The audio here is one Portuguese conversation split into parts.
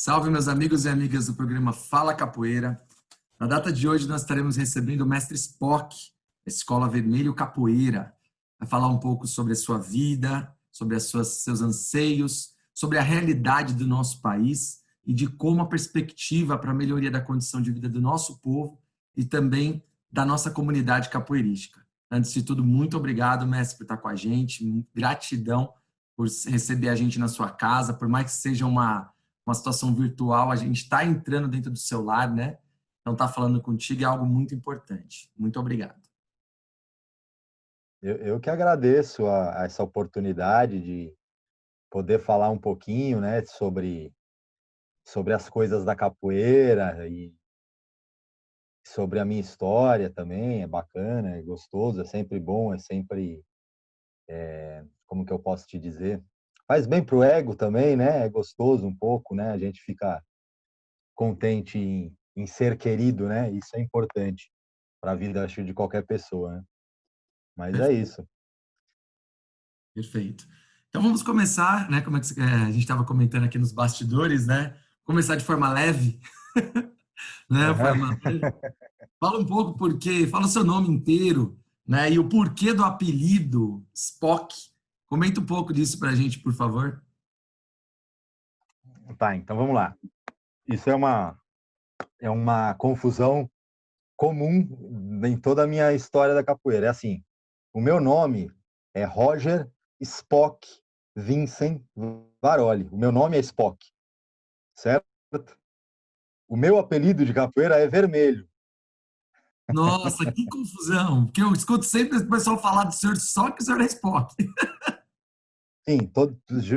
Salve, meus amigos e amigas do programa Fala Capoeira. Na data de hoje, nós estaremos recebendo o mestre Spock, da Escola Vermelho Capoeira. Vai falar um pouco sobre a sua vida, sobre seus anseios, sobre a realidade do nosso país e de como a perspectiva para a melhoria da condição de vida do nosso povo e também da nossa comunidade capoeirística. Antes de tudo, muito obrigado, mestre, por estar com a gente. Gratidão por receber a gente na sua casa, por mais que seja uma situação virtual, a gente está entrando dentro do seu lar, né? Então, estar falando contigo é algo muito importante. Muito obrigado. Eu que agradeço a essa oportunidade de poder falar um pouquinho, né, sobre as coisas da capoeira e sobre a minha história também. É bacana, é gostoso, é sempre bom, é sempre, como que eu posso te dizer? Faz bem pro ego também, né? É gostoso um pouco, né? A gente fica contente em ser querido, né? Isso é importante para a vida, acho, de qualquer pessoa, né? Mas é isso. Perfeito. Então, vamos começar, né? Como é que a gente estava comentando aqui nos bastidores, né? Começar de forma leve, né? Aham. Forma leve. Fala um pouco porque, fala o seu nome inteiro, né? E o porquê do apelido Spock. Comenta um pouco disso para a gente, por favor. Tá, então vamos lá. Isso é uma confusão comum em toda a minha história da capoeira. É assim, o meu nome é Roger Spock Vincent Varoli. O meu nome é Spock, certo? O meu apelido de capoeira é Vermelho. Nossa, que confusão! Porque eu escuto sempre o pessoal falar do senhor só que o senhor é Spock. Sim,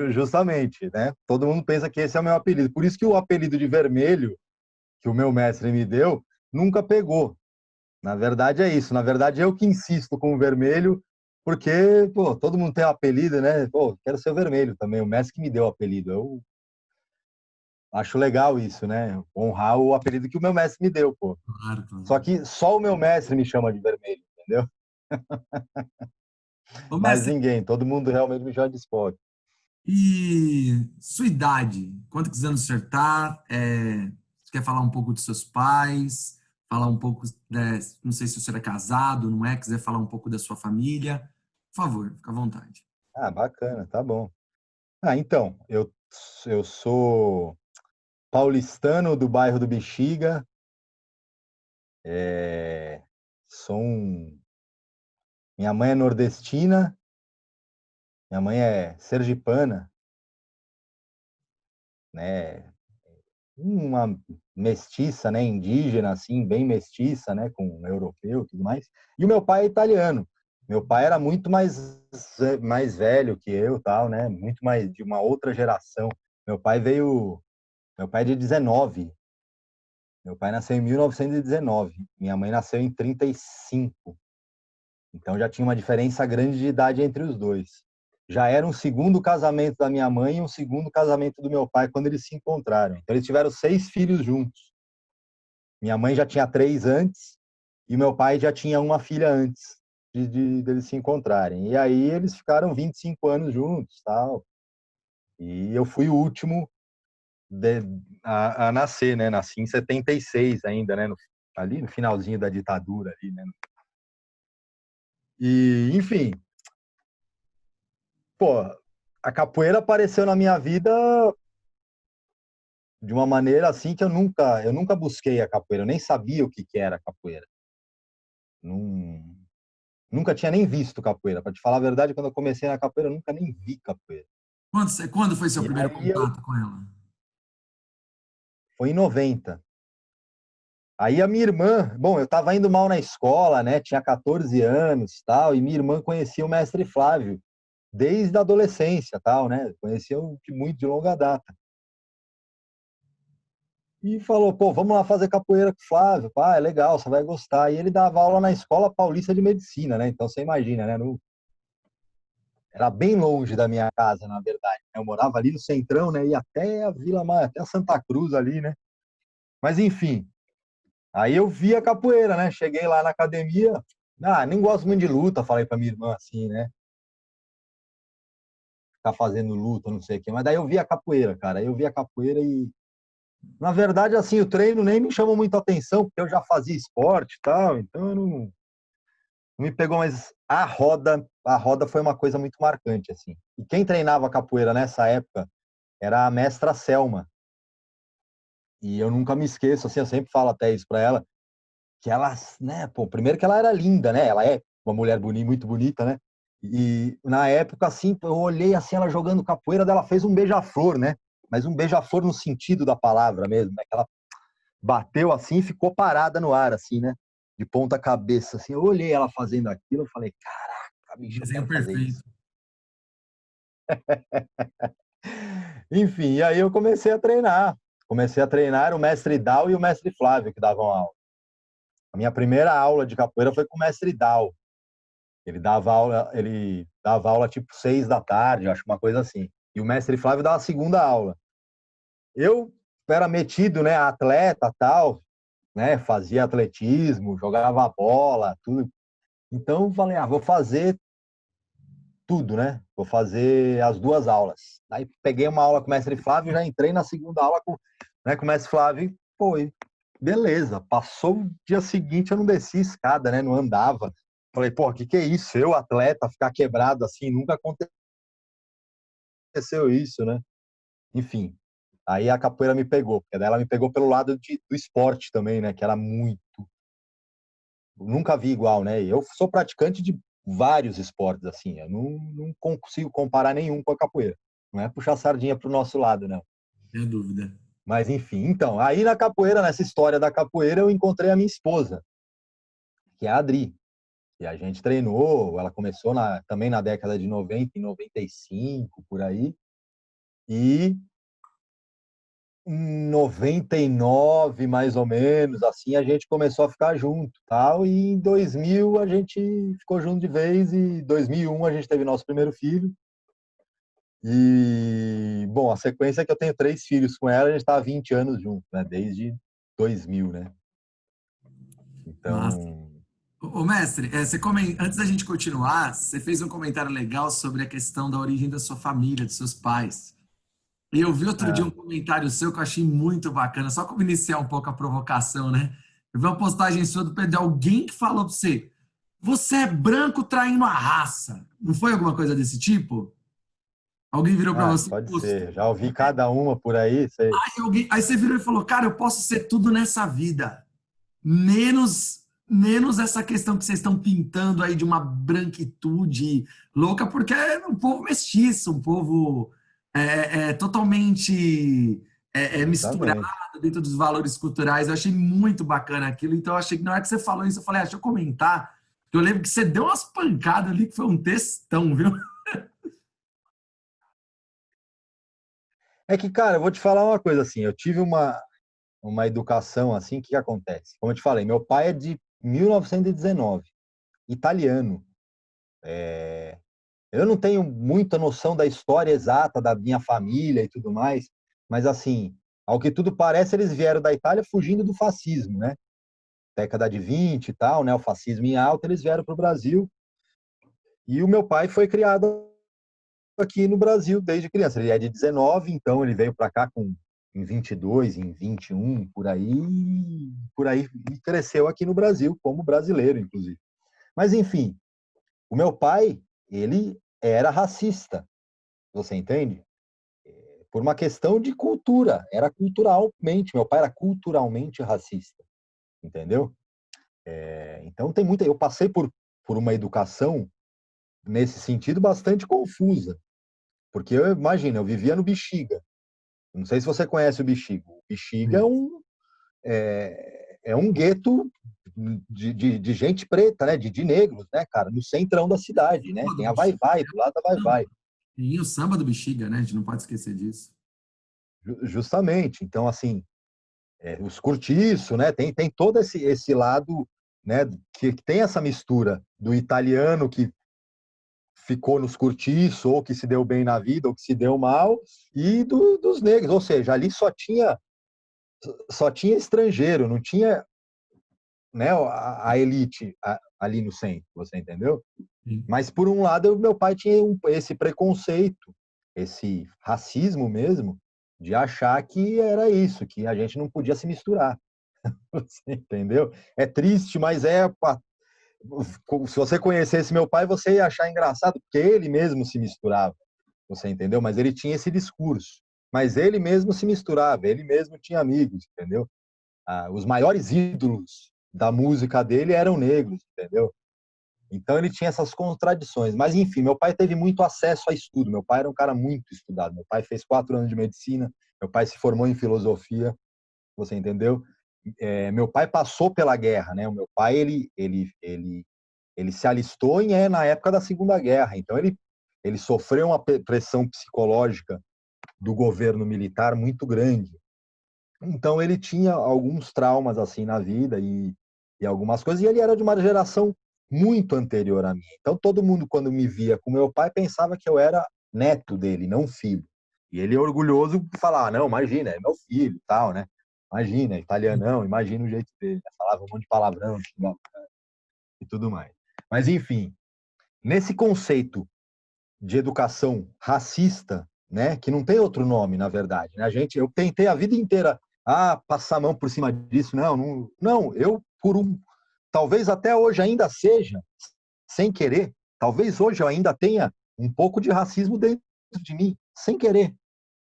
justamente, né? Todo mundo pensa que esse é o meu apelido. Por isso que o apelido de Vermelho, que o meu mestre me deu, nunca pegou. Na verdade é isso. Na verdade eu que insisto com o Vermelho, porque, pô, todo mundo tem um apelido, né? Pô, quero ser o Vermelho também. O mestre que me deu o apelido. Eu acho legal isso, né? Honrar o apelido que o meu mestre me deu, pô. Claro, claro. Só que só o meu mestre me chama de Vermelho, entendeu? Ô, Mas mestre, ninguém, todo mundo realmente me chama de Spock. e sua idade? Quantos anos o senhor está? Você quer falar um pouco dos seus pais? Falar um pouco, né, não sei se o senhor é casado, não é? Quiser falar um pouco da sua família? Por favor, fica à vontade. Ah, bacana, tá bom. Ah, então, eu sou paulistano do bairro do Bexiga, é, sou um, minha mãe é nordestina, minha mãe é sergipana, né? Uma mestiça, né? Indígena, assim, bem mestiça, né? Com europeu e tudo mais. E o meu pai é italiano. Meu pai era muito mais velho que eu, tal, né? Muito mais de uma outra geração. Meu pai veio, meu pai é de 19. Meu pai nasceu em 1919. Minha mãe nasceu em 35. Então já tinha uma diferença grande de idade entre os dois. Já era um segundo casamento da minha mãe e um segundo casamento do meu pai quando eles se encontraram. Então eles tiveram 6 filhos juntos. Minha mãe já tinha 3 antes e meu pai já tinha uma filha antes deles se encontrarem. E aí eles ficaram 25 anos juntos, tal. E eu fui o último de, a nascer, né? Nasci em 76 ainda, né? Ali no finalzinho da ditadura ali, né? E, enfim, pô, a capoeira apareceu na minha vida de uma maneira assim que eu nunca busquei a capoeira, eu nem sabia o que que era capoeira. Não, nunca tinha nem visto capoeira. Para te falar a verdade, quando eu comecei na capoeira, eu nunca nem vi capoeira. Quando foi seu E primeiro aí eu contato com ela? foi em 90. Aí a minha irmã, bom, eu estava indo mal na escola, né? Tinha 14 anos, tal, e minha irmã conhecia o mestre Flávio desde a adolescência, tal, né? Conhecia de muito de longa data. E falou, pô, vamos lá fazer capoeira com o Flávio, pá, é legal, você vai gostar. E ele dava aula na Escola Paulista de Medicina, né? Então você imagina, né? Era bem longe da minha casa, na verdade, né? Eu morava ali no Centrão, né? Ia até a Vila Maria, até a Santa Cruz ali, né? Mas enfim, aí eu vi a capoeira, né? Cheguei lá na academia, nem gosto muito de luta, falei pra minha irmã assim, né? Ficar fazendo luta, não sei o quê. Mas daí eu vi a capoeira, cara. Aí eu vi a capoeira Na verdade, assim, o treino nem me chamou muita atenção, porque eu já fazia esporte e tal, então eu não me pegou, mas a roda foi uma coisa muito marcante, assim. E quem treinava capoeira nessa época era a mestra Selma. E eu nunca me esqueço, assim, eu sempre falo até isso para ela, que ela, né, pô, primeiro que ela era linda, né? Ela é uma mulher bonita, muito bonita, né? E na época, assim, eu olhei assim, ela jogando capoeira, dela fez um beija-flor, né? Mas um beija-flor no sentido da palavra mesmo, né? Que ela bateu assim e ficou parada no ar, assim, né? De ponta cabeça, assim. Eu olhei ela fazendo aquilo, eu falei, caraca, bicho, eu Desenho quero fazer perfeito. isso. Enfim, e aí eu comecei a treinar. Comecei a treinar o mestre Dal e o mestre Flávio que davam aula. A minha primeira aula de capoeira foi com o mestre Dal. Ele dava aula tipo 6 da tarde, acho uma coisa assim. E o mestre Flávio dava a segunda aula. Eu era metido, né, atleta, tal, né, fazia atletismo, jogava bola, tudo. Então eu falei, vou fazer tudo, né? Vou fazer as duas aulas. Aí peguei uma aula com o mestre Flávio, já entrei na segunda aula com o mestre Flávio e foi. Beleza, passou o dia seguinte, eu não desci escada, né? Não andava. Falei, pô, o que é isso? Eu, atleta, ficar quebrado assim, nunca aconteceu isso, né? Enfim, aí a capoeira me pegou, porque daí ela me pegou pelo lado do esporte também, né? Que era muito. Nunca vi igual, né? Eu sou praticante de vários esportes, assim, eu não consigo comparar nenhum com a capoeira. Não é puxar sardinha pro nosso lado, não. Sem dúvida. Mas enfim, então, aí na capoeira, nessa história da capoeira, eu encontrei a minha esposa, que é a Adri. E a gente treinou, ela começou também na década de 90, em 95, por aí. E em 99, mais ou menos, assim, a gente começou a ficar junto, tal, e em 2000 a gente ficou junto de vez, e em 2001 a gente teve nosso primeiro filho, e, bom, a sequência é que eu tenho 3 filhos com ela, a gente está há 20 anos junto, né, desde 2000, né, Massa. então, Ô, mestre, antes da gente continuar, você fez um comentário legal sobre a questão da origem da sua família, dos seus pais. E eu vi outro dia um ah, comentário seu que eu achei muito bacana, só como iniciar um pouco a provocação, né? Eu vi uma postagem sua do Pedro, alguém que falou pra você é branco traindo a raça. Não foi alguma coisa desse tipo? Alguém virou pra você, pode pô, ser, já ouvi cada uma por aí, sei, aí você virou e falou, cara, eu posso ser tudo nessa vida, menos essa questão que vocês estão pintando aí de uma branquitude louca, porque é um povo mestiço, um povo totalmente misturado justamente. dentro dos valores culturais. Eu achei muito bacana aquilo, então eu achei que na hora que você falou isso, eu falei, deixa eu comentar, que eu lembro que você deu umas pancadas ali, que foi um textão, viu? É que, cara, eu vou te falar uma coisa assim, eu tive uma educação assim, o que acontece? Como eu te falei, meu pai é de 1919, italiano. Eu não tenho muita noção da história exata da minha família e tudo mais, mas assim, ao que tudo parece, eles vieram da Itália fugindo do fascismo, né? Década de 20 e tal, né? O fascismo em alta, eles vieram para o Brasil. E o meu pai foi criado aqui no Brasil desde criança. Ele é de 19, então ele veio para cá em 22, em 21, por aí, e cresceu aqui no Brasil como brasileiro, inclusive. Mas enfim, o meu pai, ele era racista, você entende? Por uma questão de cultura, era culturalmente, meu pai era culturalmente racista, entendeu? Então tem muita, eu passei por uma educação nesse sentido bastante confusa, porque eu imagino, eu vivia no Bexiga. Não sei se você conhece o Bexiga. O Bexiga é um gueto de gente preta, né? De negros, né, cara? No centrão da cidade, né? Samba do Tem a Bexiga. Vai-Vai, do lado da Vai-Vai. E o samba do Bexiga, né? A gente não pode esquecer disso. Justamente. Então, assim, os cortiços, né? Tem todo esse lado, né? Que tem essa mistura do italiano que ficou nos cortiços, ou que se deu bem na vida, ou que se deu mal, e dos negros. Ou seja, ali só tinha estrangeiro, não tinha, né, a elite ali no centro, você entendeu? Sim. Mas, por um lado, meu pai tinha esse preconceito, esse racismo mesmo, de achar que era isso, que a gente não podia se misturar. Você entendeu? É triste, mas se você conhecesse meu pai, você ia achar engraçado, porque ele mesmo se misturava, você entendeu? Mas ele tinha esse discurso. Mas ele mesmo se misturava, ele mesmo tinha amigos, entendeu? Os maiores ídolos da música dele eram negros, entendeu? Então ele tinha essas contradições. Mas enfim, meu pai teve muito acesso a estudo. Meu pai era um cara muito estudado. Meu pai fez 4 anos de medicina. Meu pai se formou em filosofia. Você entendeu? Meu pai passou pela guerra, né? O meu pai ele se alistou na época da Segunda Guerra. Então ele sofreu uma pressão psicológica do governo militar muito grande. Então ele tinha alguns traumas assim na vida e algumas coisas, e ele era de uma geração muito anterior a mim. Então todo mundo, quando me via com meu pai, pensava que eu era neto dele, não filho. E ele é orgulhoso de falar, não, imagina, é meu filho e tal, né? Imagina, é italianão, imagina o jeito dele. Falava um monte de palavrão e tudo mais. Mas enfim, nesse conceito de educação racista, né, que não tem outro nome, na verdade, né? Eu tentei a vida inteira passar a mão por cima disso, não, eu talvez até hoje ainda seja sem querer, talvez hoje eu ainda tenha um pouco de racismo dentro de mim, sem querer,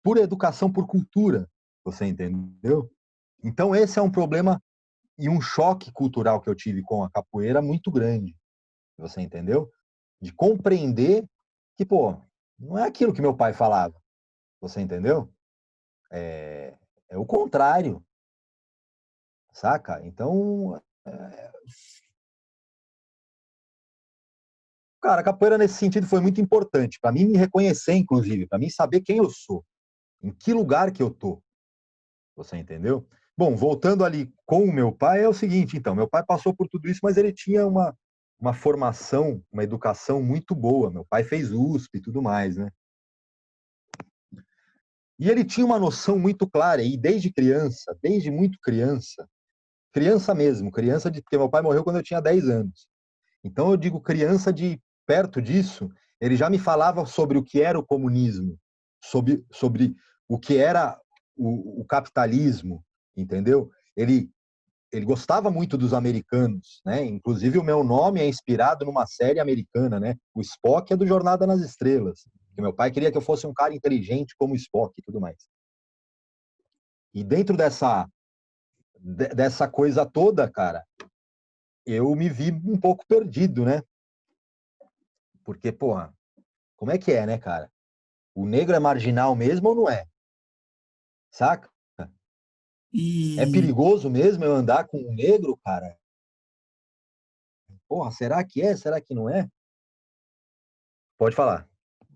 por educação, por cultura, você entendeu? Então esse é um problema e um choque cultural que eu tive com a capoeira muito grande, você entendeu? De compreender que, pô, não é aquilo que meu pai falava. Você entendeu? É o contrário, saca? Então, cara, a capoeira nesse sentido foi muito importante. Para mim me reconhecer, inclusive, para mim saber quem eu sou, em que lugar que eu tô. Você entendeu? Bom, voltando ali com o meu pai, é o seguinte, então, meu pai passou por tudo isso, mas ele tinha uma formação, uma educação muito boa. Meu pai fez USP e tudo mais, né? E ele tinha uma noção muito clara, e desde criança, desde muito criança, criança mesmo, porque meu pai morreu quando eu tinha 10 anos. Então eu digo criança de perto disso, ele já me falava sobre o que era o comunismo, sobre o que era o capitalismo, entendeu? Ele gostava muito dos americanos, né? Inclusive o meu nome é inspirado numa série americana, né? O Spock é do Jornada nas Estrelas, que meu pai queria que eu fosse um cara inteligente como o Spock e tudo mais. E dentro dessa coisa toda, cara, eu me vi um pouco perdido, né? Porque, porra, como é que é, né, cara? O negro é marginal mesmo ou não é? Saca? É E, perigoso mesmo eu andar com um negro, cara? Porra, será que é? Será que não é? Pode falar.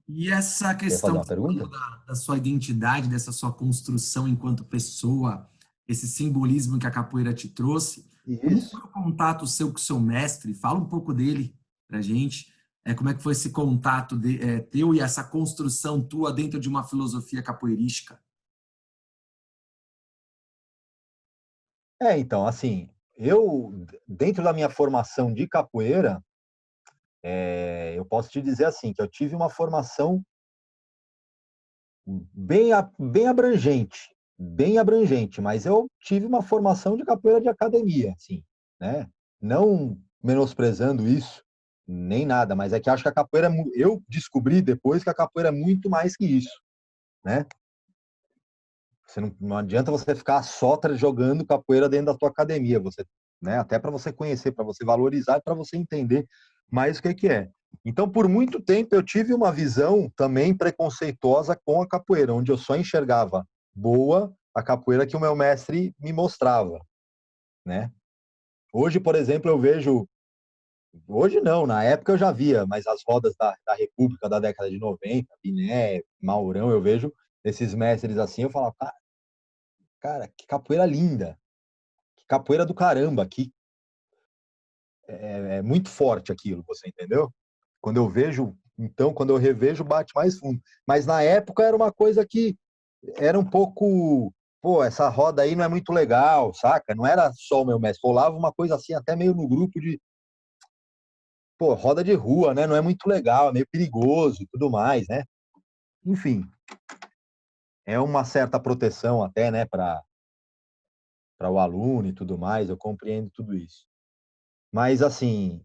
e essa Quer fazer questão uma que você falou pergunta? da sua identidade, dessa sua construção enquanto pessoa, esse simbolismo que a capoeira te trouxe, como Isso. foi o contato seu com o seu mestre? Fala um pouco dele pra gente. Como é que foi esse contato teu e essa construção tua dentro de uma filosofia capoeirística? Então, assim, dentro da minha formação de capoeira, eu posso te dizer assim, que eu tive uma formação bem abrangente, mas eu tive uma formação de capoeira de academia, assim, né? Não menosprezando isso, nem nada, mas é que acho que a capoeira, eu descobri depois que a capoeira é muito mais que isso, né? Não adianta você ficar só jogando capoeira dentro da tua academia, né? Até para você conhecer, para você valorizar, para você entender mais o que é. Então, por muito tempo eu tive uma visão também preconceituosa com a capoeira, onde eu só enxergava boa a capoeira que o meu mestre me mostrava, né? Hoje, por exemplo, eu vejo, hoje não, na época eu já via, mas as rodas da República da década de 90, Biné, Maurão, eu vejo esses mestres assim, eu falo, cara, que capoeira linda, que capoeira do caramba, que é muito forte aquilo, você entendeu? Quando eu vejo, então, quando eu revejo, bate mais fundo. Mas na época era uma coisa que era um pouco, pô, essa roda aí não é muito legal, saca? Não era só o meu mestre, rolava uma coisa assim, até meio no grupo de, pô, roda de rua, né? Não é muito legal, é meio perigoso e tudo mais, né? Enfim. é uma certa proteção até, né, para o aluno e tudo mais, eu compreendo tudo isso. Mas, assim,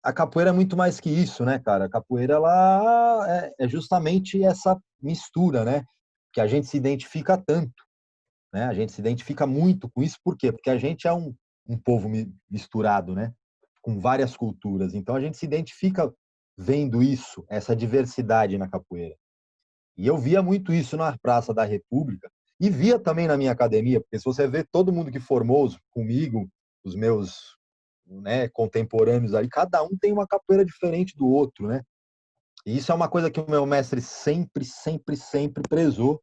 a capoeira é muito mais que isso, né, cara? A capoeira, ela é justamente essa mistura, né? Que a gente se identifica tanto, né? A gente se identifica muito com isso, por quê? Porque a gente é um povo misturado, né? Com várias culturas. Então, a gente se identifica vendo isso, essa diversidade na capoeira. E eu via muito isso na Praça da República e via também na minha academia, porque se você vê todo mundo que formou comigo, os meus, né, contemporâneos ali, cada um tem uma capoeira diferente do outro, né? E isso é uma coisa que o meu mestre sempre, sempre, sempre prezou.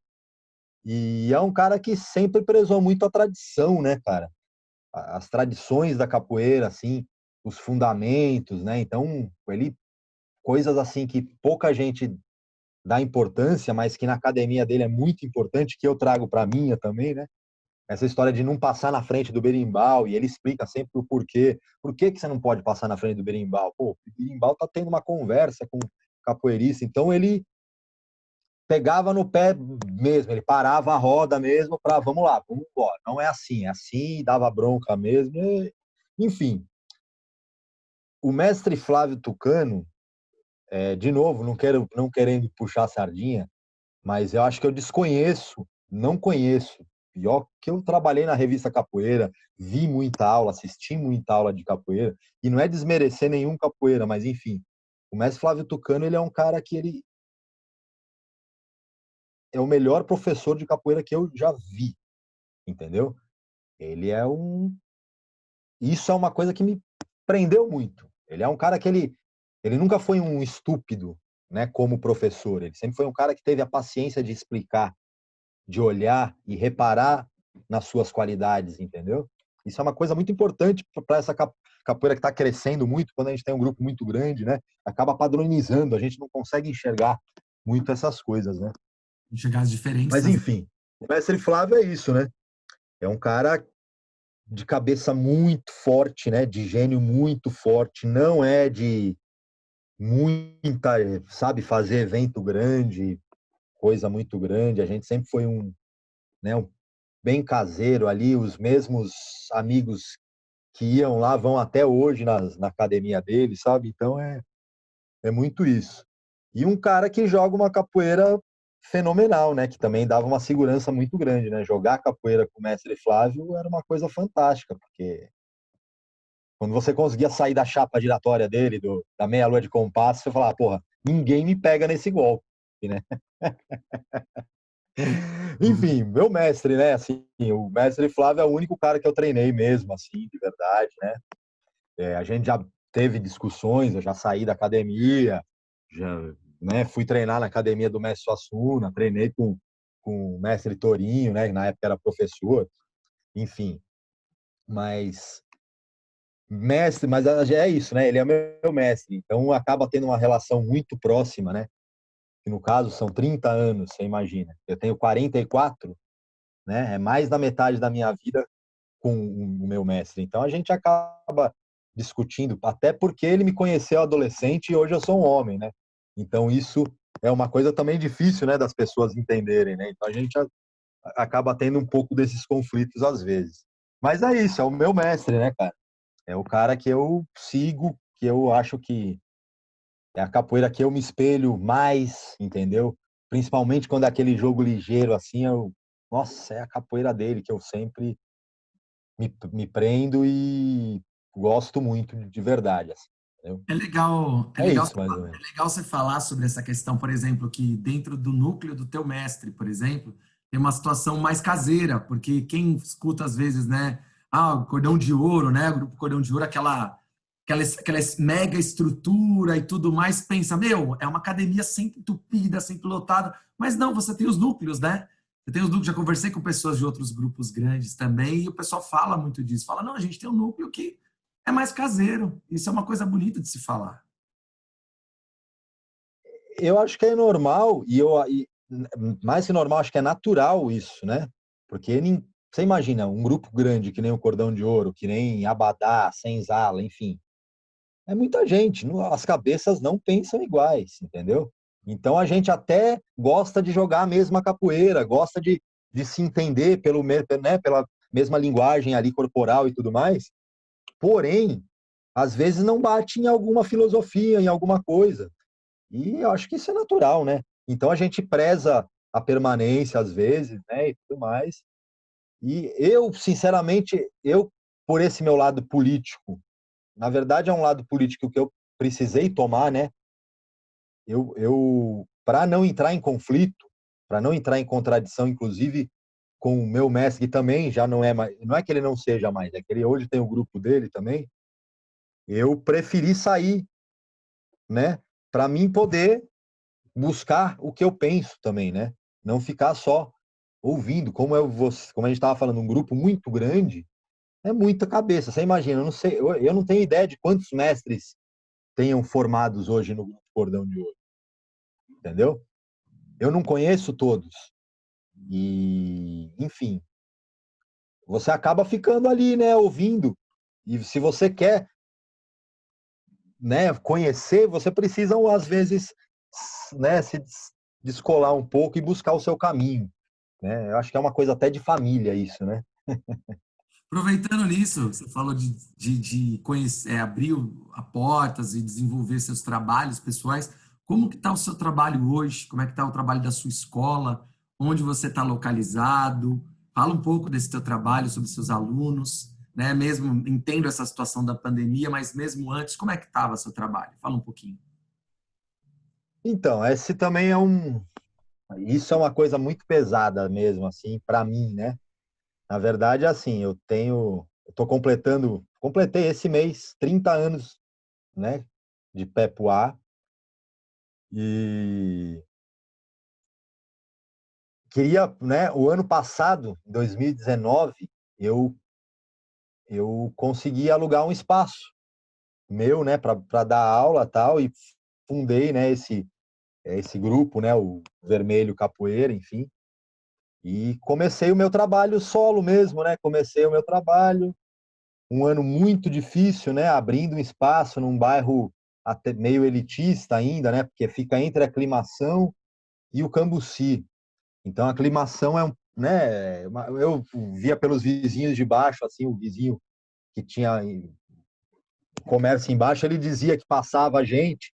E é um cara que sempre prezou muito a tradição, né, cara? As tradições da capoeira, assim, os fundamentos, né? Então, ele coisas assim que pouca gente dá importância, mas que na academia dele é muito importante, que eu trago para a minha também, né? Essa história de não passar na frente do berimbau, e ele explica sempre o porquê. Por que que você não pode passar na frente do berimbau? Pô, o berimbau tá tendo uma conversa com o capoeirista, então ele pegava no pé mesmo, ele parava a roda mesmo para vamos lá, vamos embora. Não é assim, é assim, dava bronca mesmo. Enfim, o mestre Flávio Tucano, de novo, não querendo puxar a sardinha, mas eu acho que eu desconheço, não conheço. Pior que eu trabalhei na revista Capoeira, vi muita aula, assisti muita aula de capoeira, e não é desmerecer nenhum capoeira, mas enfim, o mestre Flávio Tucano, ele é um cara que ele é o melhor professor de capoeira que eu já vi, entendeu? Ele é um... Isso é uma coisa que me prendeu muito. Ele é um cara que ele nunca foi um estúpido, né, como professor. Ele sempre foi um cara que teve a paciência de explicar, de olhar e reparar nas suas qualidades, entendeu? Isso é uma coisa muito importante para essa capoeira que está crescendo muito, quando a gente tem um grupo muito grande, né? Acaba padronizando, a gente não consegue enxergar muito essas coisas, né? Enxergar as Mas, diferenças. enfim, o mestre Flávio é isso, né? É um cara de cabeça muito forte, né? De gênio muito forte, não é de muita, sabe, fazer evento grande, coisa muito grande. A gente sempre foi né, um bem caseiro ali, os mesmos amigos que iam lá vão até hoje na academia dele, sabe? Então é muito isso. E um cara que joga uma capoeira fenomenal, né? Que também dava uma segurança muito grande, né? Jogar capoeira com o mestre Flávio era uma coisa fantástica, porque quando você conseguia sair da chapa giratória dele, da meia-lua de compasso, você falava, porra, ninguém me pega nesse golpe, né? Enfim, meu mestre, né? Assim, o mestre Flávio é o único cara que eu treinei mesmo, assim, de verdade, né? A gente já teve discussões, eu já saí da academia, já, né, fui treinar na academia do mestre Suassuna, treinei com o mestre Torinho, né, que na época era professor, enfim. Mas mestre, mas é isso, né? Ele é meu mestre, então acaba tendo uma relação muito próxima, né? Que no caso são 30 anos, você imagina. Eu tenho 44, né? É mais da metade da minha vida com o meu mestre. Então a gente acaba discutindo, até porque ele me conheceu adolescente e hoje eu sou um homem, né? Então isso é uma coisa também difícil, né, das pessoas entenderem, né? Então a gente acaba tendo um pouco desses conflitos às vezes. Mas é isso, é o meu mestre, né, cara? É o cara que eu sigo, que eu acho que é a capoeira que eu me espelho mais, entendeu? Principalmente quando é aquele jogo ligeiro assim, nossa, é a capoeira dele que eu sempre me prendo e gosto muito de verdade, assim, entendeu? É isso, mais ou É menos. legal você falar sobre essa questão, por exemplo, que dentro do núcleo do teu mestre, por exemplo, tem uma situação mais caseira, porque quem escuta às vezes, né, o Cordão de Ouro, né, o grupo Cordão de Ouro, aquela mega estrutura e tudo mais, pensa, meu, é uma academia sempre entupida, sempre lotada, mas não, você tem os núcleos, né? Você tem os núcleos, já conversei com pessoas de outros grupos grandes também, e o pessoal fala muito disso, fala, não, a gente tem um núcleo que é mais caseiro. Isso é uma coisa bonita de se falar. Eu acho que é normal, mais que normal, acho que é natural isso, né? Porque você imagina, um grupo grande, que nem o Cordão de Ouro, que nem Abadá, Senzala, enfim, é muita gente, as cabeças não pensam iguais, entendeu? Então a gente até gosta de jogar a mesma capoeira, gosta de se entender pela mesma linguagem ali corporal e tudo mais. Porém, às vezes não bate em alguma filosofia, em alguma coisa. E eu acho que isso é natural, né? Então a gente preza a permanência às vezes, né, e tudo mais. E eu, sinceramente, por esse meu lado político, na verdade é um lado político que eu precisei tomar, né? Eu para não entrar em conflito, para não entrar em contradição, inclusive com o meu mestre, que também já não é mais, não é que ele não seja mais, é que ele hoje tem o grupo dele também, eu preferi sair, né? Para mim poder buscar o que eu penso também, né? Não ficar só ouvindo, como a gente estava falando, um grupo muito grande, é muita cabeça. Você imagina, eu não sei, eu não tenho ideia de quantos mestres tenham formados hoje no Grupo Cordão de Ouro, entendeu? Eu não conheço todos. E, enfim, você acaba ficando ali, né, ouvindo. E se você quer, né, conhecer, você precisa, às vezes, né, se descolar um pouco e buscar o seu caminho, né? Eu acho que é uma coisa até de família isso, né? Aproveitando nisso, você falou de conhecer, abrir a portas e desenvolver seus trabalhos pessoais. Como que está o seu trabalho hoje? Como é que está o trabalho da sua escola? Onde você está localizado? Fala um pouco desse teu trabalho, sobre seus alunos, né? Mesmo entendo essa situação da pandemia, mas mesmo antes, como é que estava seu trabalho? Fala um pouquinho. Então, esse também isso é uma coisa muito pesada mesmo, assim, para mim, né? Na verdade, assim, eu tô completei esse mês 30 anos, né, de Pepuá e queria, né, o ano passado, 2019, eu consegui alugar um espaço meu, né, para dar aula tal e fundei, né, esse grupo, né, o Vermelho Capoeira, enfim. E comecei o meu trabalho solo mesmo, né? Comecei o meu trabalho, um ano muito difícil, né? Abrindo um espaço num bairro até meio elitista ainda, né? Porque fica entre a Aclimação e o Cambuci. Então a Aclimação né? Eu via pelos vizinhos de baixo, assim, o vizinho que tinha comércio embaixo, ele dizia que passava a gente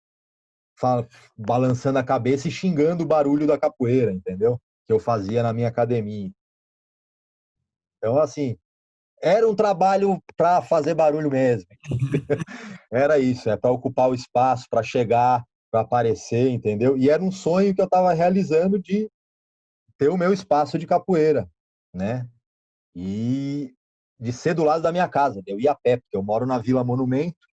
balançando a cabeça e xingando o barulho da capoeira, entendeu? Que eu fazia na minha academia. Então, assim, era um trabalho para fazer barulho mesmo. Era isso, é para ocupar o espaço, para chegar, para aparecer, entendeu? E era um sonho que eu estava realizando de ter o meu espaço de capoeira, né? E de ser do lado da minha casa. Eu ia a pé, porque eu moro na Vila Monumento,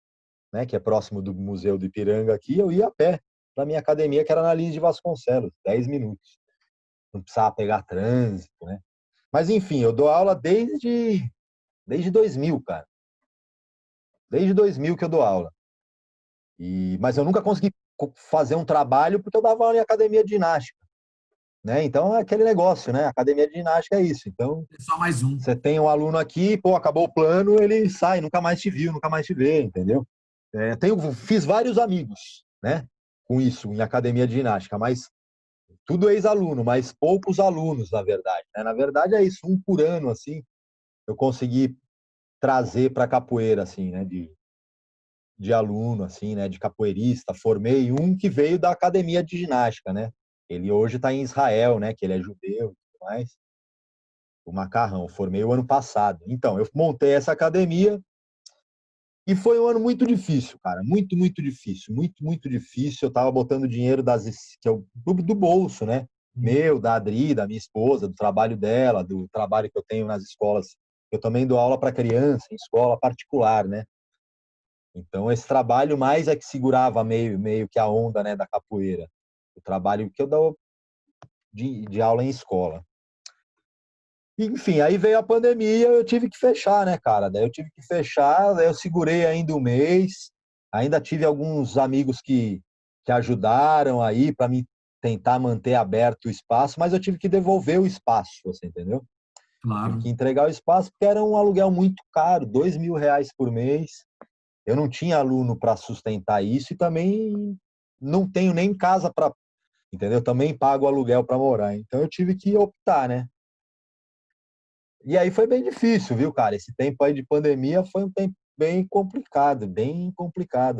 né, que é próximo do Museu do Ipiranga aqui, eu ia a pé para minha academia, que era na Lins de Vasconcelos, 10 minutos. Não precisava pegar trânsito, né? Mas enfim, eu dou aula desde 2000, cara. Desde 2000 que eu dou aula. Mas eu nunca consegui fazer um trabalho porque eu dava aula em academia de ginástica, né? Então é aquele negócio, né? Academia de ginástica é isso. Então É só mais um. você tem um aluno aqui, pô, acabou o plano, ele sai, nunca mais te viu, nunca mais te vê, entendeu? Fiz vários amigos, né? Com isso, em academia de ginástica, mas tudo ex-aluno, mas poucos alunos, na verdade, né? Na verdade é isso, um por ano, assim, eu consegui trazer para capoeira, assim, né? De aluno, assim, né, de capoeirista. Formei um que veio da academia de ginástica, né? Ele hoje está em Israel, né? Que ele é judeu e tudo mais. O Macarrão, formei o ano passado. Então, eu montei essa academia e foi um ano muito difícil, cara. Muito, muito difícil. Muito, muito difícil. Eu tava botando dinheiro do bolso, né? Meu, da Adri, da minha esposa, do trabalho dela, do trabalho que eu tenho nas escolas. Eu também dou aula para criança em escola particular, né? Então, esse trabalho mais é que segurava meio que a onda, né, da capoeira. O trabalho que eu dou de aula em escola. Enfim, aí veio a pandemia, eu tive que fechar, né, cara? Daí eu tive que fechar, daí eu segurei ainda um mês. Ainda tive alguns amigos que ajudaram aí para me tentar manter aberto o espaço, mas eu tive que devolver o espaço, você entendeu? Tive Claro. que entregar o espaço porque era um aluguel muito caro, R$ 2.000 por mês. Eu não tinha aluno para sustentar isso e também não tenho nem casa entendeu? Também pago aluguel para morar. Então eu tive que optar, né? E aí foi bem difícil, viu, cara? Esse tempo aí de pandemia foi um tempo bem complicado,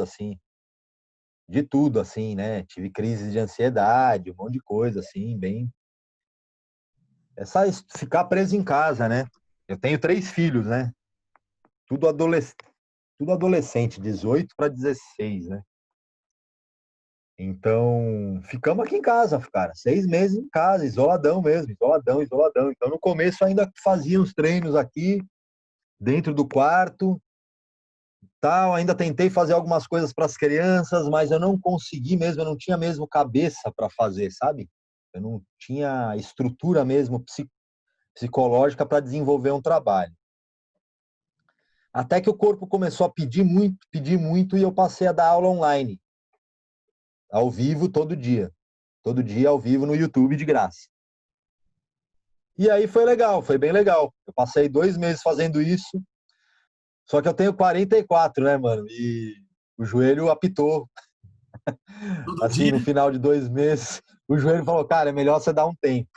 assim, de tudo, assim, né? Tive crise de ansiedade, um monte de coisa, assim, bem. Ficar preso em casa, né? Eu tenho 3 filhos, né? Tudo adolescente, tudo adolescente, 18 para 16, né? Então, ficamos aqui em casa, cara, 6 meses em casa, isoladão mesmo, isoladão, isoladão. Então, no começo ainda fazia uns treinos aqui, dentro do quarto, tal. Ainda tentei fazer algumas coisas para as crianças, mas eu não consegui mesmo, eu não tinha mesmo cabeça para fazer, sabe? Eu não tinha estrutura mesmo psicológica para desenvolver um trabalho. Até que o corpo começou a pedir muito, e eu passei a dar aula online, ao vivo, todo dia ao vivo no YouTube de graça. E aí foi legal, foi bem legal. Eu passei 2 meses fazendo isso, só que eu tenho 44, né, mano? E o joelho apitou. Todo Assim, dia? no final de 2 meses, o joelho falou, cara, é melhor você dar um tempo.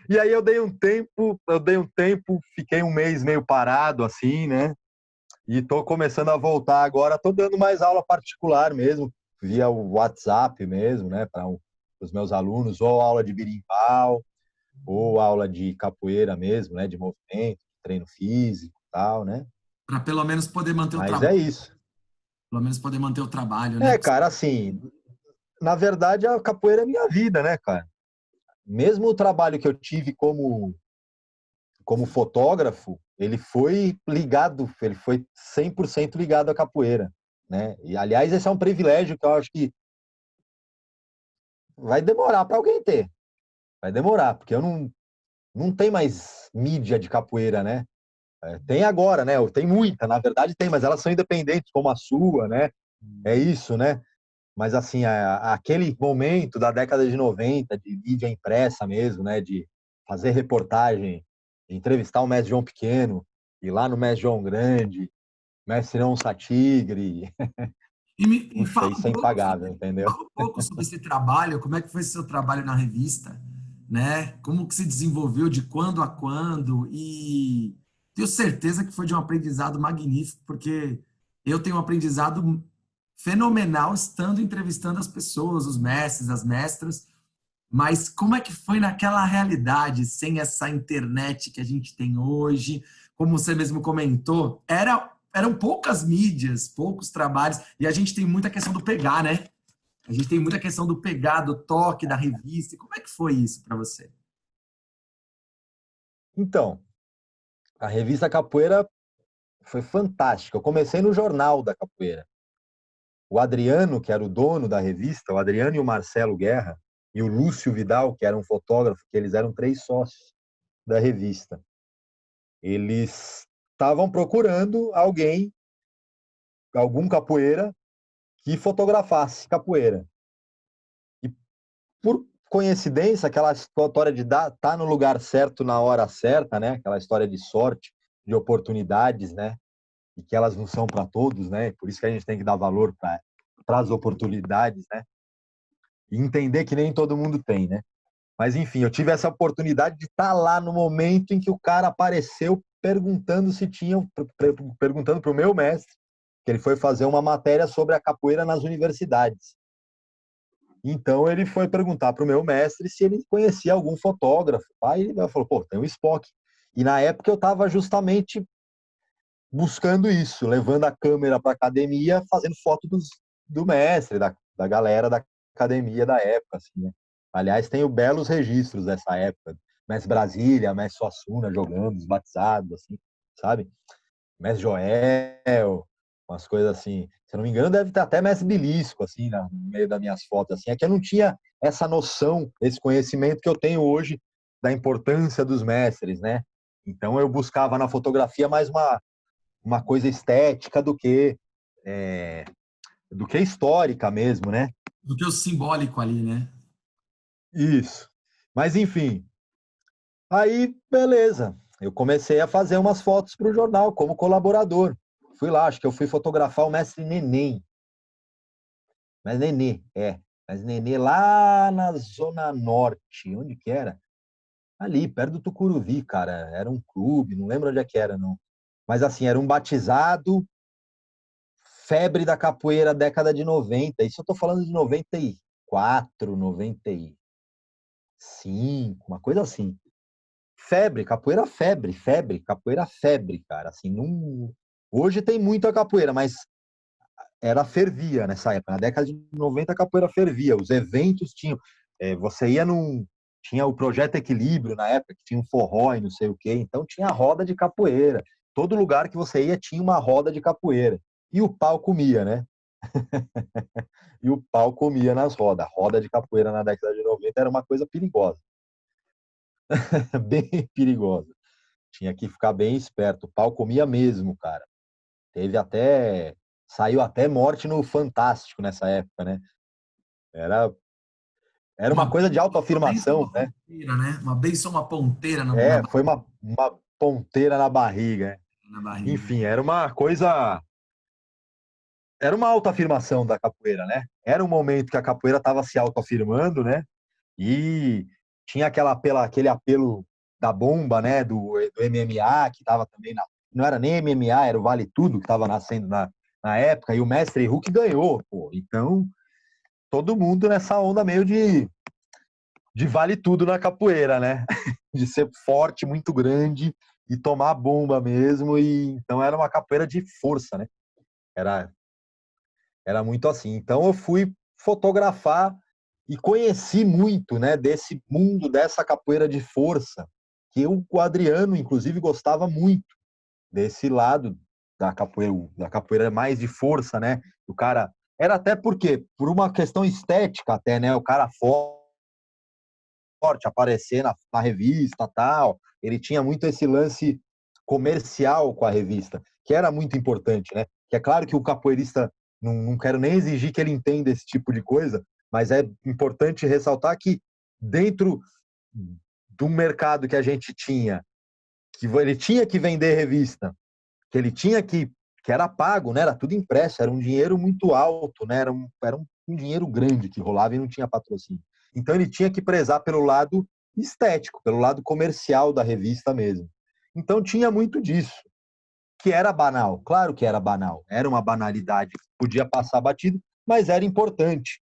E aí eu dei um tempo, fiquei um mês meio parado, assim, né? E tô começando a voltar agora, tô dando mais aula particular mesmo, via o WhatsApp mesmo, né, para os meus alunos, ou aula de berimbau, ou aula de capoeira mesmo, né, de movimento, treino físico e tal, né? Para pelo menos poder manter o Mas trabalho. é isso. Pelo menos poder manter o trabalho, né? É, cara, assim, na verdade a capoeira é minha vida, né, cara? Mesmo o trabalho que eu tive como fotógrafo, ele foi 100% ligado à capoeira, né? E aliás, esse é um privilégio que eu acho que vai demorar para alguém ter. Vai demorar, porque eu não tem mais mídia de capoeira, né? Tem agora, né? Tem muita, na verdade tem, mas elas são independentes, como a sua, né? É isso, né? Mas assim, aquele momento da década de 90, de mídia impressa mesmo, né? De fazer reportagem, de entrevistar o mestre João Pequeno, ir lá no mestre João Grande, mestre Leão Satigre. E Puxa, fala um isso é pouco impagável, entendeu? fala um pouco sobre esse trabalho, como é que foi esse seu trabalho na revista, né? Como que se desenvolveu de quando a quando e tenho certeza que foi de um aprendizado magnífico, porque eu tenho um aprendizado fenomenal estando entrevistando as pessoas, os mestres, as mestras, mas como é que foi naquela realidade, sem essa internet que a gente tem hoje? Como você mesmo comentou, eram poucas mídias, poucos trabalhos, e a gente tem muita questão do pegar, né? A gente tem muita questão do pegar, do toque, da revista. E como é que foi isso para você? Então, a revista Capoeira foi fantástica. Eu comecei no jornal da capoeira. O Adriano, que era o dono da revista, o Adriano e o Marcelo Guerra, e o Lúcio Vidal, que era um fotógrafo, que eles eram 3 sócios da revista. Eles estavam procurando alguém, algum capoeira, que fotografasse capoeira. E por coincidência, aquela história de estar no lugar certo na hora certa, né? Aquela história de sorte, de oportunidades, né? E que elas não são para todos, né? Por isso que a gente tem que dar valor para as oportunidades, né? E entender que nem todo mundo tem, né? Mas enfim, eu tive essa oportunidade de estar lá no momento em que o cara apareceu perguntando se tinham, perguntando para o meu mestre, que ele foi fazer uma matéria sobre a capoeira nas universidades. Então ele foi perguntar para o meu mestre se ele conhecia algum fotógrafo. Aí ele falou, pô, tem o Spock. E na época eu estava justamente buscando isso, levando a câmera para a academia, fazendo foto do mestre, da galera da academia da época, assim, né? Aliás, tenho belos registros dessa época. Mestre Brasília, Mestre Suassuna jogando, os batizados, assim, sabe? Mestre Joel, umas coisas assim. Se eu não me engano, deve ter até Mestre Belisco, assim, no meio das minhas fotos, assim. É que eu não tinha essa noção, esse conhecimento que eu tenho hoje da importância dos mestres, né? Então eu buscava na fotografia mais uma coisa estética é, do que histórica mesmo, né? Do que o simbólico ali, né? Isso. Mas enfim, aí beleza. Eu comecei a fazer umas fotos para o jornal como colaborador. Fui lá, acho que eu fui fotografar o mestre Neném. Mas Nenê, é. Mas Nenê lá na Zona Norte, onde que era? Ali, perto do Tucuruvi, cara. Era um clube, não lembro onde é que era, não. Mas assim, era um batizado, febre da capoeira, década de 90. Isso eu tô falando de 94, 95, uma coisa assim. Febre, capoeira febre, cara. Assim, não... Hoje tem muita capoeira, mas era fervia nessa época. Na década de 90 a capoeira fervia. Os eventos tinham. Você ia num. Tinha o Projeto Equilíbrio na época, que tinha um forró e não sei o quê. Então tinha roda de capoeira. Todo lugar que você ia tinha uma roda de capoeira. E o pau comia, né? E o pau comia nas rodas. Roda de capoeira na década de 90 era uma coisa perigosa. Bem perigosa. Tinha que ficar bem esperto. O pau comia mesmo, cara. Teve até. Saiu até morte no Fantástico nessa época, né? Era, era uma coisa de Uma benção, autoafirmação, uma né? ponteira, né? Uma benção, uma ponteira na, Foi uma ponteira na barriga. Né? na barriga. Enfim, era uma coisa. Era uma autoafirmação da capoeira, né? Era um momento que a capoeira estava se autoafirmando, né? E tinha aquele apelo da bomba, né? Do MMA, que estava também na. Não era nem MMA, era o Vale Tudo que estava nascendo na época, e o Mestre Hulk ganhou, pô. Então, todo mundo nessa onda meio de vale tudo na capoeira, né? De ser forte, muito grande e tomar bomba mesmo. E então era uma capoeira de força, né? Era, era muito assim. Então eu fui fotografar e conheci muito, né, desse mundo dessa capoeira de força, que o Adriano inclusive gostava muito desse lado da capoeira mais de força, né? O cara era até porque por uma questão estética até, né? O cara forte, aparecer na revista tal. Ele tinha muito esse lance comercial com a revista, que era muito importante, né? Que é claro que o capoeirista, não quero nem exigir que ele entenda esse tipo de coisa, mas é importante ressaltar que dentro do mercado que a gente tinha, que ele tinha que vender revista, que ele tinha que era pago, né? Era tudo impresso, era um dinheiro muito alto, né? Era um dinheiro grande que rolava e não tinha patrocínio. Então ele tinha que prezar pelo lado estético, pelo lado comercial da revista mesmo. Então tinha muito disso, que era banal, claro que era banal, era uma banalidade, podia passar batido, mas era importante.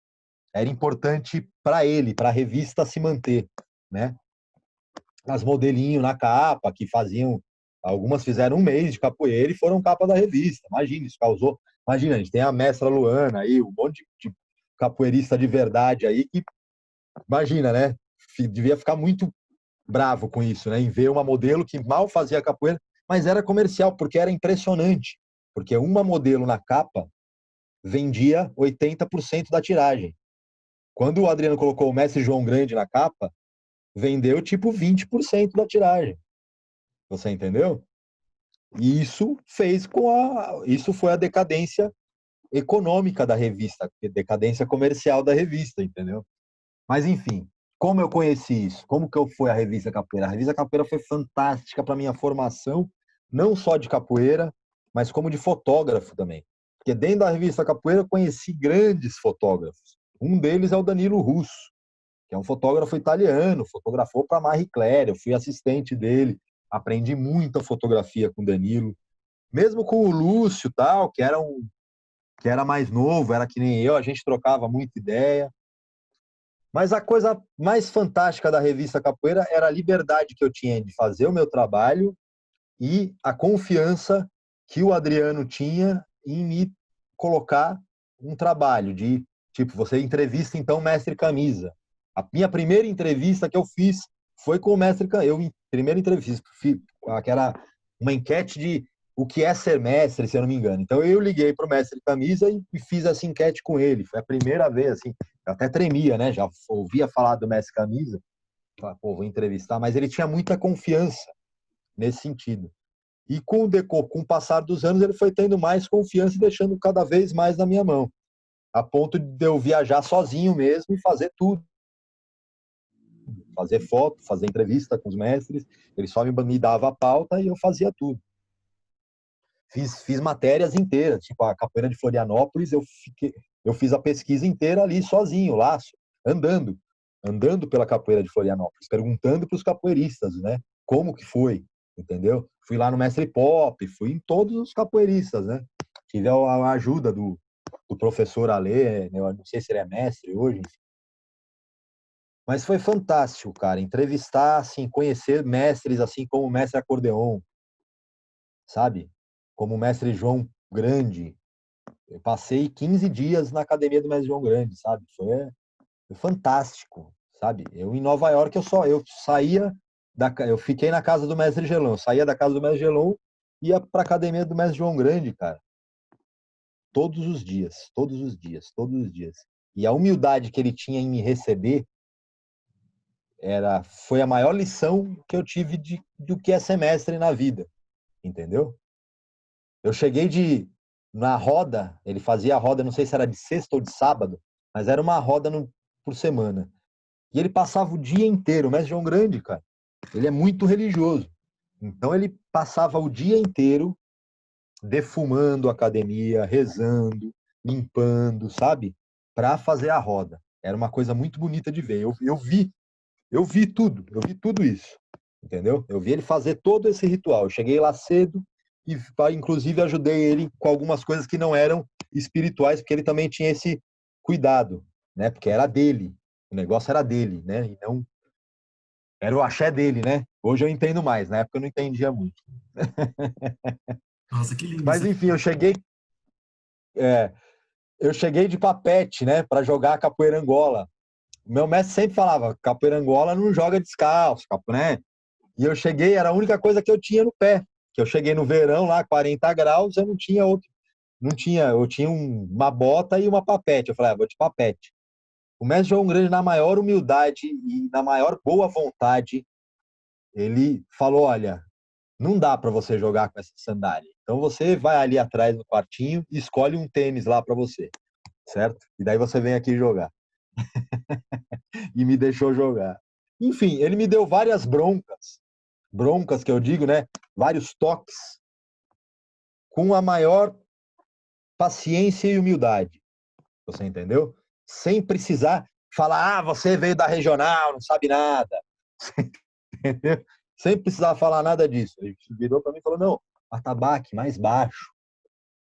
Era importante para ele, para a revista se manter, né? As modelinhos na capa que faziam. Algumas fizeram um mês de capoeira e foram capa da revista. Imagina, isso causou. Imagina, a gente tem a mestra Luana aí, um monte de capoeirista de verdade aí que, imagina, né? Devia ficar muito bravo com isso, né? Em ver uma modelo que mal fazia capoeira, mas era comercial, porque era impressionante. Porque uma modelo na capa vendia 80% da tiragem. Quando o Adriano colocou o Mestre João Grande na capa, vendeu tipo 20% da tiragem. Você entendeu? E isso foi a decadência econômica da revista, a decadência comercial da revista, entendeu? Mas enfim, como eu conheci isso? Como que eu fui a revista Capoeira? A revista Capoeira foi fantástica para minha formação, não só de capoeira, mas como de fotógrafo também. Porque dentro da revista Capoeira eu conheci grandes fotógrafos. Um deles é o Danilo Russo, que é um fotógrafo italiano, fotografou para Marie Claire, eu fui assistente dele, aprendi muita fotografia com o Danilo, mesmo com o Lúcio tal, que era mais novo, era que nem eu, a gente trocava muita ideia. Mas a coisa mais fantástica da revista Capoeira era a liberdade que eu tinha de fazer o meu trabalho e a confiança que o Adriano tinha em me colocar um trabalho de, tipo, você entrevista então o Mestre Camisa. A minha primeira entrevista que eu fiz foi com o Mestre Camisa. Primeira entrevista, que era uma enquete de o que é ser mestre, se eu não me engano. Então eu liguei para o Mestre Camisa e fiz essa enquete com ele. Foi a primeira vez, assim, eu até tremia, né? Já ouvia falar do Mestre Camisa, falei, pô, vou entrevistar, mas ele tinha muita confiança nesse sentido. E com o passar dos anos, ele foi tendo mais confiança e deixando cada vez mais na minha mão, a ponto de eu viajar sozinho mesmo e fazer tudo. Fazer foto, fazer entrevista com os mestres, ele só me dava a pauta e eu fazia tudo. Fiz matérias inteiras, tipo a Capoeira de Florianópolis, eu fiz a pesquisa inteira ali sozinho, lá, andando pela capoeira de Florianópolis, perguntando para os capoeiristas, né? Como que foi, entendeu? Fui lá no Mestre Pop, fui em todos os capoeiristas, né? Tive a ajuda do professor Alê, né? Eu não sei se ele é mestre hoje, enfim. Mas foi fantástico, cara, entrevistar, assim, conhecer mestres, assim, como o mestre Acordeon, sabe? Como o mestre João Grande. Eu passei 15 dias na academia do mestre João Grande, sabe? Foi fantástico, sabe? Eu em Nova York eu saía eu fiquei na casa do mestre Gelon, eu saía da casa do mestre Gelon, ia para a academia do mestre João Grande, cara. Todos os dias, todos os dias, todos os dias. E a humildade que ele tinha em me receber foi a maior lição que eu tive do que é ser mestre na vida, entendeu? Eu cheguei na roda, ele fazia a roda, não sei se era de sexta ou de sábado, mas era uma roda por semana. E ele passava o dia inteiro, o mestre João Grande, cara, ele é muito religioso. Então ele passava o dia inteiro defumando a academia, rezando, limpando, sabe? Para fazer a roda. Era uma coisa muito bonita de ver. Eu vi tudo isso, entendeu? Eu vi ele fazer todo esse ritual. Eu cheguei lá cedo e, inclusive, ajudei ele com algumas coisas que não eram espirituais, porque ele também tinha esse cuidado, né? Porque era dele, o negócio era dele, né? E não era o axé dele, né? Hoje eu entendo mais, na época eu não entendia muito. Nossa, que lindo Mas isso. enfim, é, eu cheguei de papete, né, para jogar capoeira Angola. O meu mestre sempre falava, capoeira Angola não joga descalço, né? E eu cheguei, era a única coisa que eu tinha no pé. Que eu cheguei no verão lá, 40 graus, eu não tinha outro. Não tinha, eu tinha uma bota e uma papete. Eu falei, vou de papete. O mestre João Grande, na maior humildade e na maior boa vontade, ele falou, olha, não dá para você jogar com essa sandália. Então você vai ali atrás no quartinho e escolhe um tênis lá para você, certo? E daí você vem aqui jogar. E me deixou jogar. Enfim, ele me deu várias broncas que eu digo, né? Vários toques, com a maior paciência e humildade. Você entendeu? Sem precisar falar, você veio da regional, não sabe nada. Entendeu? Sem precisar falar nada disso. Ele virou para mim e falou, não, atabaque mais baixo.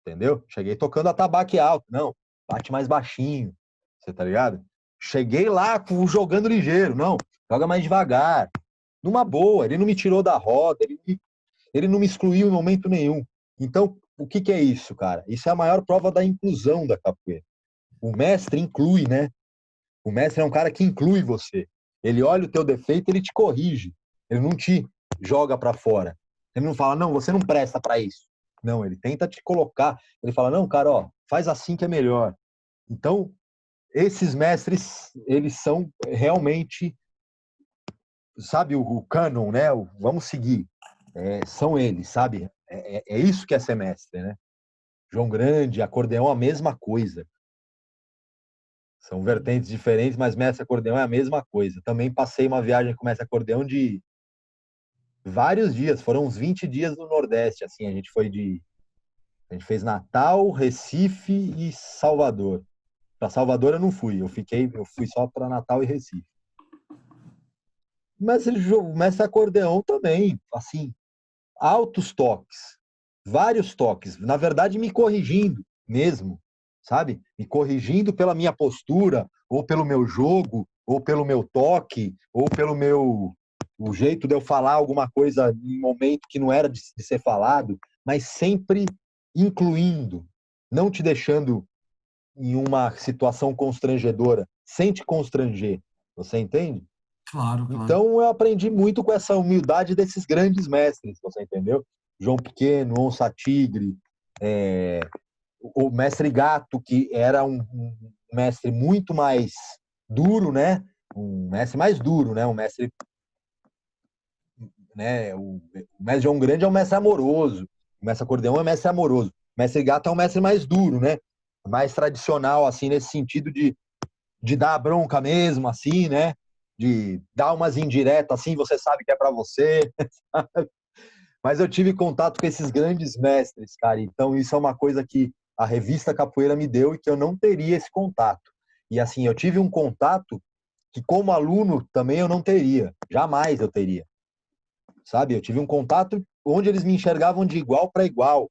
Entendeu? Cheguei tocando atabaque alto. Não, bate mais baixinho. Você tá ligado? Cheguei lá jogando ligeiro. Não, joga mais devagar. Numa boa, ele não me tirou da roda, ele não me excluiu em momento nenhum. Então, o que que é isso, cara? Isso é a maior prova da inclusão da capoeira. O mestre inclui, né? O mestre é um cara que inclui você. Ele olha o teu defeito, ele te corrige. Ele não te joga para fora. Ele não fala, não, você não presta para isso. Não, ele tenta te colocar. Ele fala, não, cara, ó, faz assim que é melhor. Então, esses mestres, eles são realmente, sabe, o canon, né? Vamos seguir. São eles, sabe? É isso que é ser mestre, né? João Grande, acordeão, a mesma coisa. São vertentes diferentes, mas mestre acordeão é a mesma coisa. Também passei uma viagem com mestre acordeão de vários dias, foram uns 20 dias no Nordeste, assim, a gente fez Natal, Recife e Salvador. Para Salvador eu não fui, eu fui só para Natal e Recife. Mas o mestre acordeão também, assim, altos toques, vários toques, na verdade me corrigindo mesmo, sabe? Me corrigindo pela minha postura, ou pelo meu jogo, ou pelo meu toque, ou pelo o jeito de eu falar alguma coisa em um momento que não era de ser falado, mas sempre incluindo, não te deixando em uma situação constrangedora, sem te constranger. Você entende? Claro, claro. Então eu aprendi muito com essa humildade desses grandes mestres, você entendeu? João Pequeno, Onça Tigre, o mestre Gato, que era um mestre muito mais duro, né? Um mestre mais duro, né? Um mestre, né? O mestre João Grande é um mestre amoroso, o mestre Acordeão é um mestre amoroso, o mestre Gato é um mestre mais duro, né? Mais tradicional, assim, nesse sentido de dar a bronca mesmo, assim, né? De dar umas indiretas, assim, você sabe que é para você. Mas eu tive contato com esses grandes mestres, cara. Então isso é uma coisa que a revista Capoeira me deu e que eu não teria esse contato. E assim, eu tive um contato que como aluno também eu não teria, jamais eu teria, sabe? Eu tive um contato onde eles me enxergavam de igual para igual,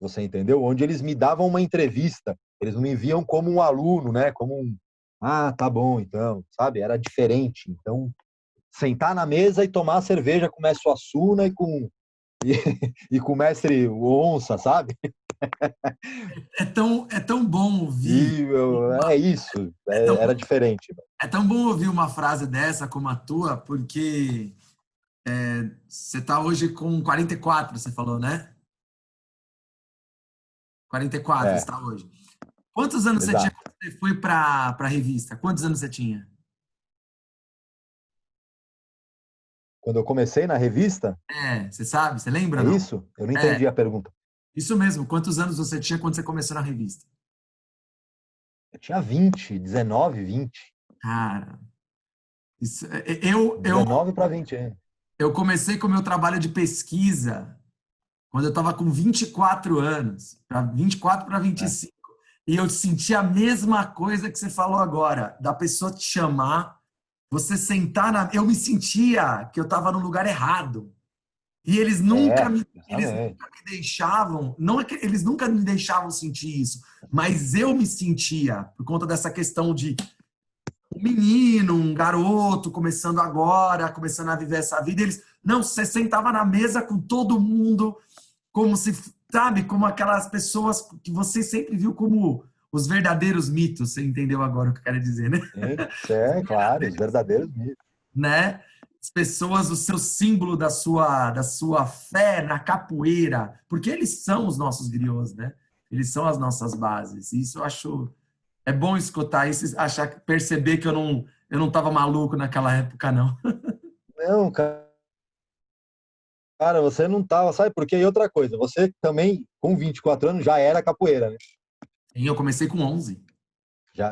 você entendeu? Onde eles me davam uma entrevista, eles não me viam como um aluno, né? Como um, ah, tá bom, então, sabe? Era diferente. Então, sentar na mesa e tomar a cerveja com o mestre Suassuna e, e com o mestre Onça, sabe? É tão bom ouvir. E é isso, É tão, era diferente. é tão bom ouvir uma frase dessa como a tua, porque você está hoje com 44, você falou, né? 44 É, está hoje. Quantos anos você tinha exato. quando você foi para a revista? Quantos anos você tinha? Quando eu comecei na revista, Você sabe? Você lembra é ou não? isso? Eu não É, entendi a pergunta. isso mesmo. Quantos anos você tinha quando você começou na revista? Eu tinha 20, 19, 20. Cara, isso, 19 para 20 anos. eu comecei com o meu trabalho de pesquisa quando eu estava com 24 anos, 24 para Né? 25. E eu senti a mesma coisa que você falou agora, da pessoa te chamar, você sentar na. Eu me sentia que eu estava no lugar errado. E eles Justamente. nunca me deixavam, não é que eles nunca me deixavam sentir isso, mas eu me sentia, por conta dessa questão de um menino, um garoto, começando agora, começando a viver essa vida. Eles, não, você sentava na mesa com todo mundo, como se, sabe, como aquelas pessoas que você sempre viu como os verdadeiros mitos. Você entendeu agora o que eu quero dizer, né? Sim, é claro, os verdadeiros mitos. Né? As pessoas, o seu símbolo da sua fé na capoeira, porque eles são os nossos griots, né? Eles são as nossas bases. Isso eu acho é bom escutar isso, achar, perceber que eu não estava maluco naquela época, não. Não, cara, você não tava, sabe por quê? E outra coisa, você também, com 24 anos, já era capoeira, né? E eu comecei com 11.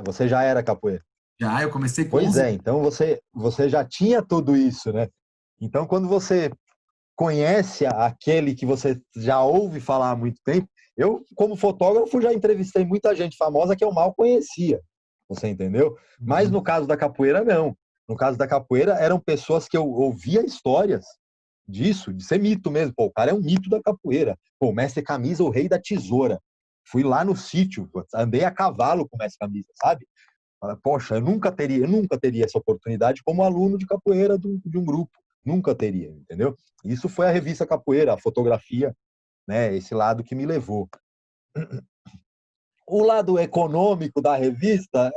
Você já era capoeira. Já, eu comecei com Pois 11. é, então você já tinha tudo isso, né? Então, quando você conhece aquele que você já ouve falar há muito tempo, eu, como fotógrafo, já entrevistei muita gente famosa que eu mal conhecia, você entendeu? Mas no Uhum. caso da capoeira, não. No caso da capoeira, eram pessoas que eu ouvia histórias disso, de ser mito mesmo. Pô, o cara é um mito da capoeira. Pô, o mestre Camisa, o rei da tesoura. Fui lá no sítio, andei a cavalo com o mestre Camisa, sabe? Poxa, eu nunca teria essa oportunidade como aluno de capoeira de um grupo. Nunca teria, entendeu? Isso foi a revista Capoeira, a fotografia, né? Esse lado que me levou. O lado econômico da revista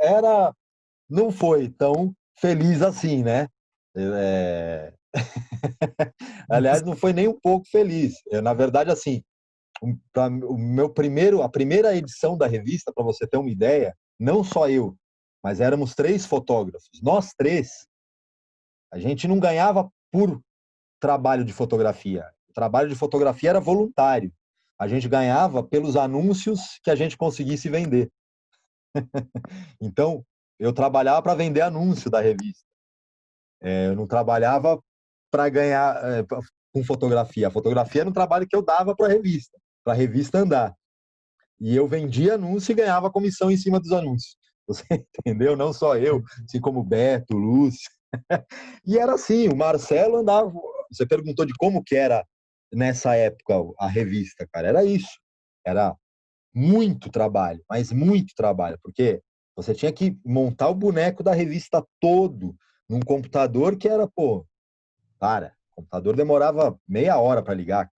não foi tão feliz assim, né? É... Aliás, não foi nem um pouco feliz. Na verdade, assim, a primeira edição da revista, para você ter uma ideia, não só eu, mas éramos 3 fotógrafos. Nós 3, a gente não ganhava por trabalho de fotografia. O trabalho de fotografia era voluntário. A gente ganhava pelos anúncios que a gente conseguisse vender. Então, eu trabalhava para vender anúncio da revista. Eu não trabalhava para ganhar com fotografia. A fotografia era um trabalho que eu dava para a revista andar. E eu vendia anúncio e ganhava comissão em cima dos anúncios. Você entendeu? Não só eu, assim como o Beto, o Lúcio. E era assim, o Marcelo andava. Você perguntou de como que era nessa época a revista, cara. Era isso. Era muito trabalho, mas muito trabalho, porque você tinha que montar o boneco da revista todo num computador que era, pô, o computador demorava meia hora para ligar,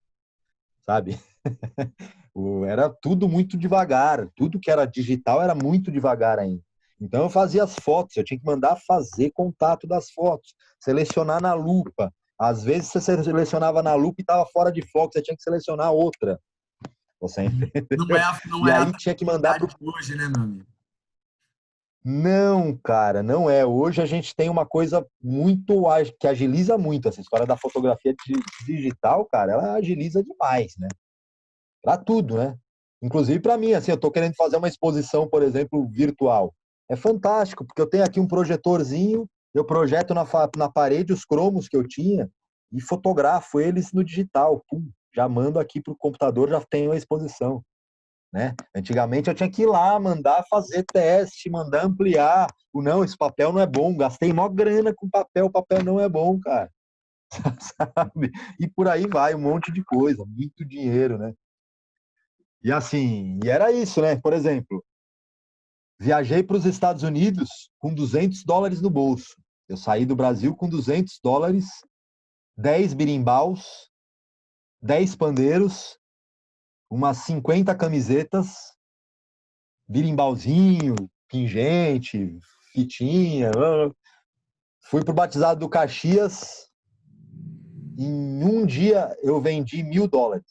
sabe? Era tudo muito devagar, tudo que era digital era muito devagar ainda. Então eu fazia as fotos, eu tinha que mandar fazer contato das fotos, selecionar na lupa. Às vezes você selecionava na lupa e estava fora de foco, você tinha que selecionar outra. Você entendeu? Não E é a aí tinha que mandar tranquilidade pro. de hoje, né, meu amigo? Não, cara, não é. Hoje a gente tem uma coisa que agiliza muito essa história da fotografia digital, cara, ela agiliza demais, né? Para tudo, né? Inclusive para mim, assim, eu estou querendo fazer uma exposição, por exemplo, virtual. É fantástico, porque eu tenho aqui um projetorzinho, eu projeto na parede os cromos que eu tinha e fotografo eles no digital. Pum, já mando aqui para o computador, já tenho a exposição. né? Antigamente eu tinha que ir lá, mandar fazer teste, mandar ampliar. Não, esse papel não é bom. Gastei mó grana com papel, o papel não é bom, cara. Sabe? E por aí vai, um monte de coisa, muito dinheiro, né? E assim, e era isso, né? Por exemplo, viajei para os Estados Unidos com $200 no bolso. Eu saí do Brasil com $200, 10 birimbaus, 10 pandeiros, umas 50 camisetas, birimbauzinho, pingente, fitinha. Fui pro batizado do Caxias. Em um dia eu vendi $1.000.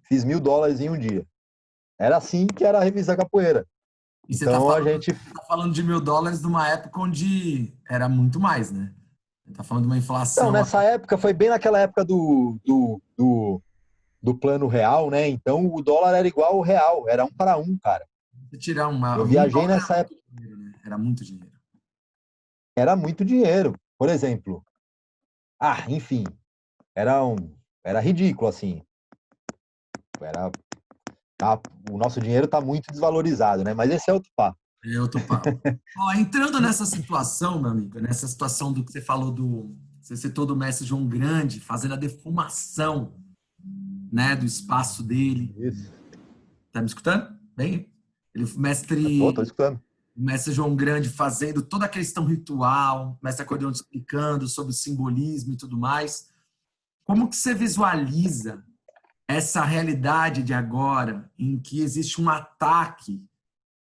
Fiz $1.000 em um dia. Era assim que era a revista Capoeira. E Então a gente. você tá falando de $1.000 numa época onde era muito mais, né? Você tá falando de uma Então, inflação. nessa época, foi bem naquela época do plano real, né? Então o dólar era igual ao real, era 1 para 1, cara. Você tirar Eu viajei $1 nessa era época, muito dinheiro, né? Era muito dinheiro. era muito dinheiro. Por exemplo, enfim, era era ridículo, assim. Era, o nosso dinheiro está muito desvalorizado, né? Mas esse é outro papo. É outro papo. Ó, entrando nessa situação, meu amigo, nessa situação do que você falou você citou do mestre João Grande, fazendo a defumação, né, do espaço dele. Isso. Tá me escutando? Bem? Tô escutando. O mestre João Grande fazendo toda a questão ritual, o mestre Acordeão explicando sobre o simbolismo e tudo mais. Como que você visualiza essa realidade de agora, em que existe um ataque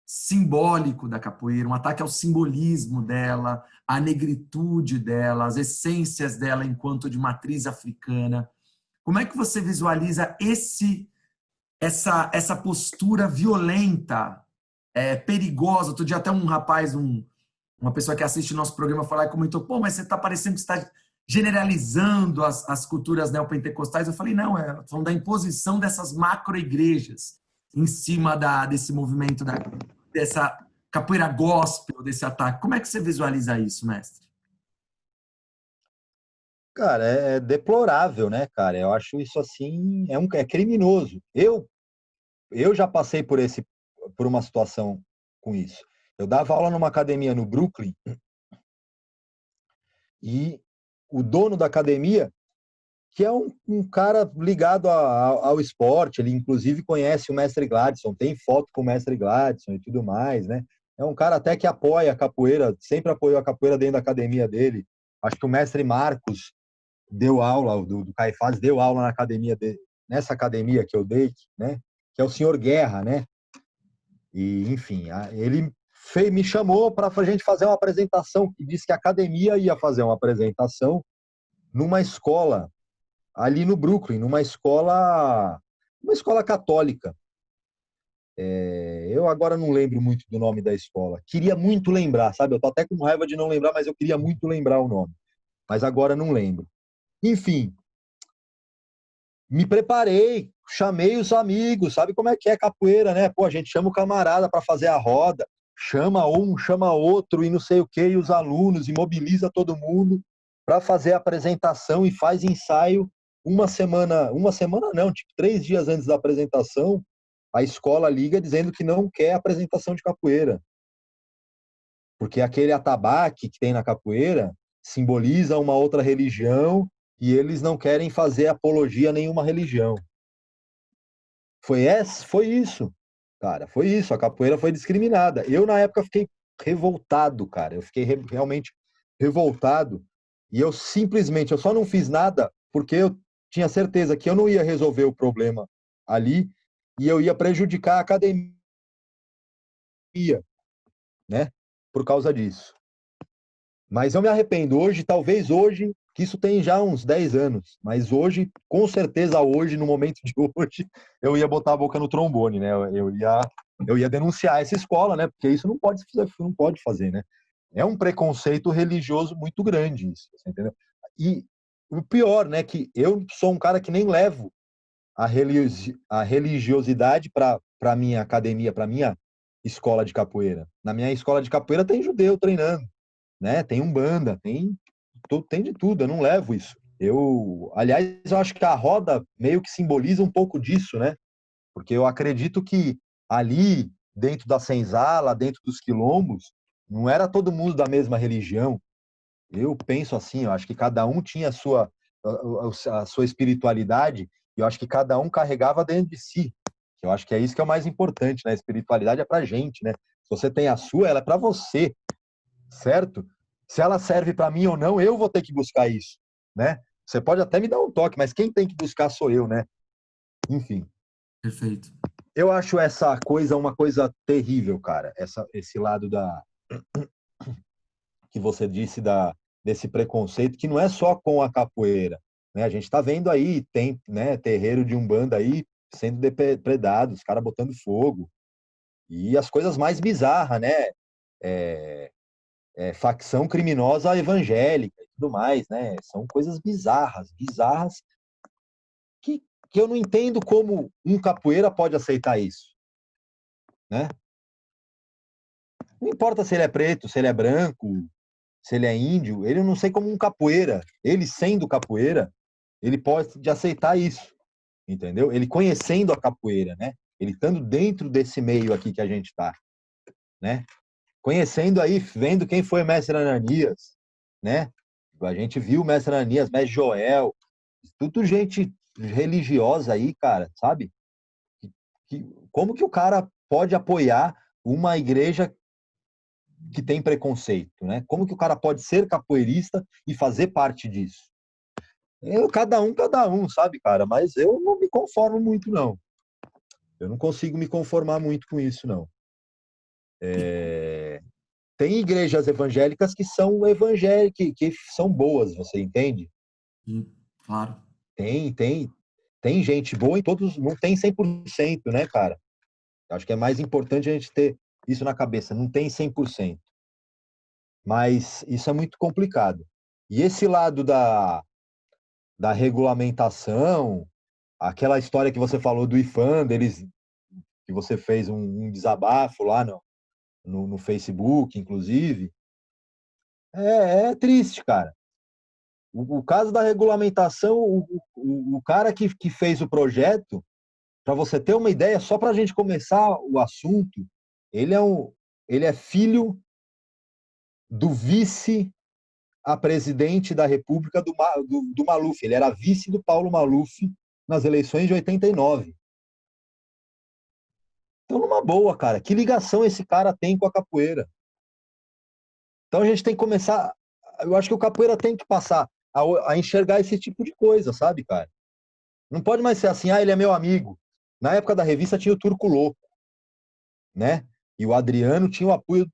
simbólico da capoeira, um ataque ao simbolismo dela, à negritude dela, às essências dela enquanto de matriz africana? Como é que você visualiza essa postura violenta, perigosa? Outro dia até um rapaz, uma pessoa que assiste nosso programa falou e comentou, pô, mas você está parecendo que está generalizando as culturas neopentecostais. Eu falei, não, falando da imposição dessas macro-igrejas em cima desse movimento, dessa capoeira gospel, desse ataque. Como é que você visualiza isso, mestre? Cara, é deplorável, né, cara? Eu acho isso assim, é criminoso. Eu já passei por uma situação com isso. Eu dava aula numa academia no Brooklyn e o dono da academia, que é um cara ligado ao esporte, ele inclusive conhece o mestre Gladson, tem foto com o mestre Gladson e tudo mais, né? É um cara até que apoia a capoeira, sempre apoiou a capoeira dentro da academia dele. Acho que o mestre Marcos deu aula, do Caifás deu aula na academia dele, nessa academia que eu dei, né? Que é o senhor Guerra, né? E, enfim, ele me chamou para a gente fazer uma apresentação, que disse que a academia ia fazer uma apresentação numa escola ali no Brooklyn, uma escola católica. Eu agora não lembro muito do nome da escola. Queria muito lembrar, sabe? Eu tô até com raiva de não lembrar, mas eu queria muito lembrar o nome. Mas agora não lembro. Enfim, me preparei, chamei os amigos, sabe como é que é capoeira, né? Pô, a gente chama o camarada para fazer a roda, chama um, chama outro e não sei o que, e os alunos, e mobiliza todo mundo para fazer a apresentação e faz ensaio uma semana não, tipo 3 dias antes da apresentação, a escola liga dizendo que não quer apresentação de capoeira, porque aquele atabaque que tem na capoeira simboliza uma outra religião e eles não querem fazer apologia a nenhuma religião. Foi isso, cara, foi isso. A capoeira foi discriminada. Eu, na época, fiquei revoltado, cara. Eu fiquei realmente revoltado. E eu só não fiz nada porque eu tinha certeza que eu não ia resolver o problema ali e eu ia prejudicar a academia, né? Por causa disso. Mas eu me arrependo. Talvez hoje, que isso tem já uns 10 anos, mas hoje, com certeza hoje, no momento de hoje, eu ia botar a boca no trombone, né? Eu ia denunciar essa escola, né? Porque isso não pode fazer, né? É um preconceito religioso muito grande isso, você entendeu? E o pior, né, que eu sou um cara que nem levo a religiosidade para minha academia, para minha escola de capoeira. Na minha escola de capoeira tem judeu treinando, né? Tem umbanda, tem de tudo, eu não levo isso. Aliás, eu acho que a roda meio que simboliza um pouco disso, né? Porque eu acredito que ali, dentro da senzala, dentro dos quilombos, não era todo mundo da mesma religião. Eu penso assim, eu acho que cada um tinha a sua espiritualidade, e eu acho que cada um carregava dentro de si. Eu acho que é isso que é o mais importante, né? A espiritualidade é pra gente, né? Se você tem a sua, ela é pra você, certo? Se ela serve pra mim ou não, eu vou ter que buscar isso, né? Você pode até me dar um toque, mas quem tem que buscar sou eu, né? Enfim. Perfeito. Eu acho essa coisa uma coisa terrível, cara. Esse lado que você disse desse preconceito, que não é só com a capoeira, né? A gente está vendo aí, tem, né, terreiro de Umbanda aí sendo depredado, os caras botando fogo, e as coisas mais bizarras, né? É, facção criminosa evangélica e tudo mais, né? São coisas bizarras, bizarras, que, que eu não entendo como um capoeira pode aceitar isso, né? Não importa se ele é preto, se ele é branco, se ele é índio, ele não sei como um capoeira, ele sendo capoeira, ele pode aceitar isso, entendeu? Ele conhecendo a capoeira, né? Ele estando dentro desse meio aqui que a gente está, né? Conhecendo aí, vendo quem foi o Mestre Ananias, né? A gente viu o Mestre Ananias, Mestre Joel, tudo gente religiosa aí, cara, sabe? Como que o cara pode apoiar uma igreja que tem preconceito, né? Como que o cara pode ser capoeirista e fazer parte disso? Cada um, sabe, cara? Mas eu não me conformo muito, não. Eu não consigo me conformar muito com isso, não. Tem igrejas evangélicas que são evangélicas, que são boas, você entende? Sim, claro. Tem gente boa em todos, não tem 100%, né, cara? Acho que é mais importante a gente ter isso na cabeça, não tem 100%. Mas isso é muito complicado. E esse lado da regulamentação, aquela história que você falou do IFAM, deles, que você fez um desabafo lá no Facebook, inclusive, é triste, cara. O caso da regulamentação, o cara que fez o projeto, para você ter uma ideia, só para a gente começar o assunto, ele ele é filho do vice a presidente da República do Maluf. Ele era vice do Paulo Maluf nas eleições de 89. Então, numa boa, cara, que ligação esse cara tem com a capoeira? Então a gente tem que começar. Eu acho que o capoeira tem que passar a enxergar esse tipo de coisa, sabe, cara? Não pode mais ser assim, ele é meu amigo. Na época da revista tinha o Turco Louco, né? E o Adriano tinha o apoio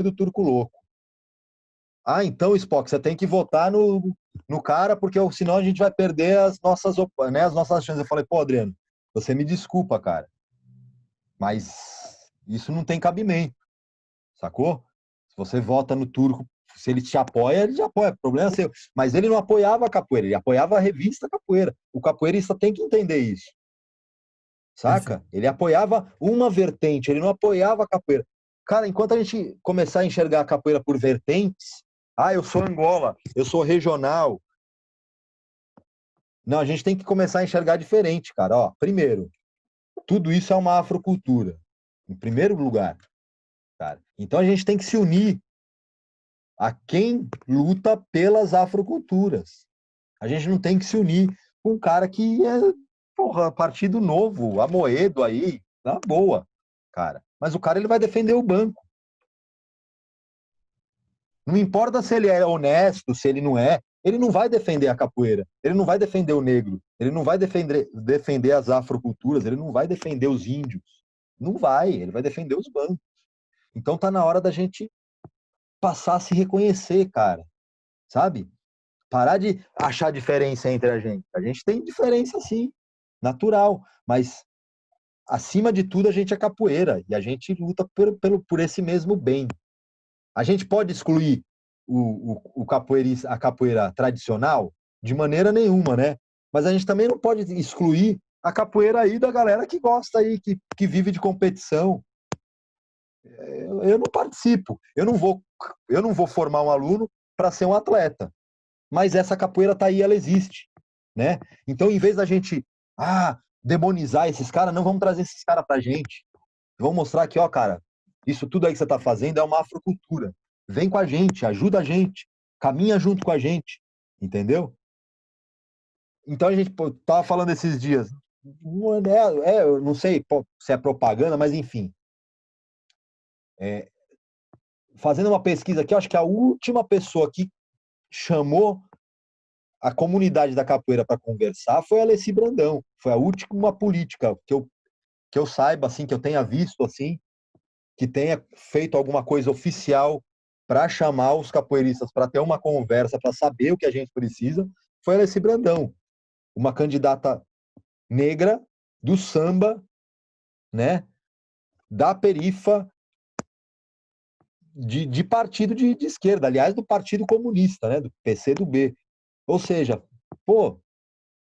do Turco Louco. Então, Spock, você tem que votar no cara, porque senão a gente vai perder as nossas chances. Eu falei, pô, Adriano, você me desculpa, cara, mas isso não tem cabimento, sacou? Se você vota no Turco, se ele te apoia, ele te apoia, problema é seu. Mas ele não apoiava a capoeira, ele apoiava a revista Capoeira. O capoeirista tem que entender isso, Perfeito. saca? Ele apoiava uma vertente, ele não apoiava a capoeira. Cara, enquanto a gente começar a enxergar a capoeira por vertentes, eu sou Angola, eu sou regional. Não, a gente tem que começar a enxergar diferente, cara. Ó, primeiro, tudo isso é uma afrocultura, em primeiro lugar, cara. Então a gente tem que se unir a quem luta pelas afroculturas. A gente não tem que se unir com um cara que é, porra, partido novo, Amoedo aí, na boa, cara. Mas o cara ele vai defender o banco. Não importa se ele é honesto, se ele não é, ele não vai defender a capoeira, ele não vai defender o negro, ele não vai defender as afroculturas, ele não vai defender os índios. Não vai, ele vai defender os bancos. Então tá na hora da gente passar a se reconhecer, cara. Sabe? Parar de achar diferença entre a gente. A gente tem diferença sim, natural, mas acima de tudo a gente é capoeira e a gente luta por esse mesmo bem. A gente pode excluir a capoeira tradicional? De maneira nenhuma, né? Mas a gente também não pode excluir a capoeira aí da galera que gosta aí, que vive de competição. Eu não participo, eu não vou formar um aluno para ser um atleta. Mas essa capoeira tá aí, ela existe, né? Então, em vez da gente demonizar esses caras, não vamos trazer esses caras pra gente. vamos mostrar que, ó, cara, isso tudo aí que você está fazendo é uma afrocultura. Vem com a gente, ajuda a gente, caminha junto com a gente, entendeu? Então a gente tava falando esses dias, eu não sei se é propaganda, mas enfim, fazendo uma pesquisa aqui, eu acho que a última pessoa que chamou a comunidade da capoeira para conversar foi a Alessi Brandão. Foi a última política que eu saiba, assim, que eu tenha visto, assim, que tenha feito alguma coisa oficial para chamar os capoeiristas para ter uma conversa, para saber o que a gente precisa, foi a Alessi Brandão, uma candidata negra do samba, né, da perifa de partido de esquerda, aliás, do Partido Comunista, né, do PCdoB. Ou seja, pô,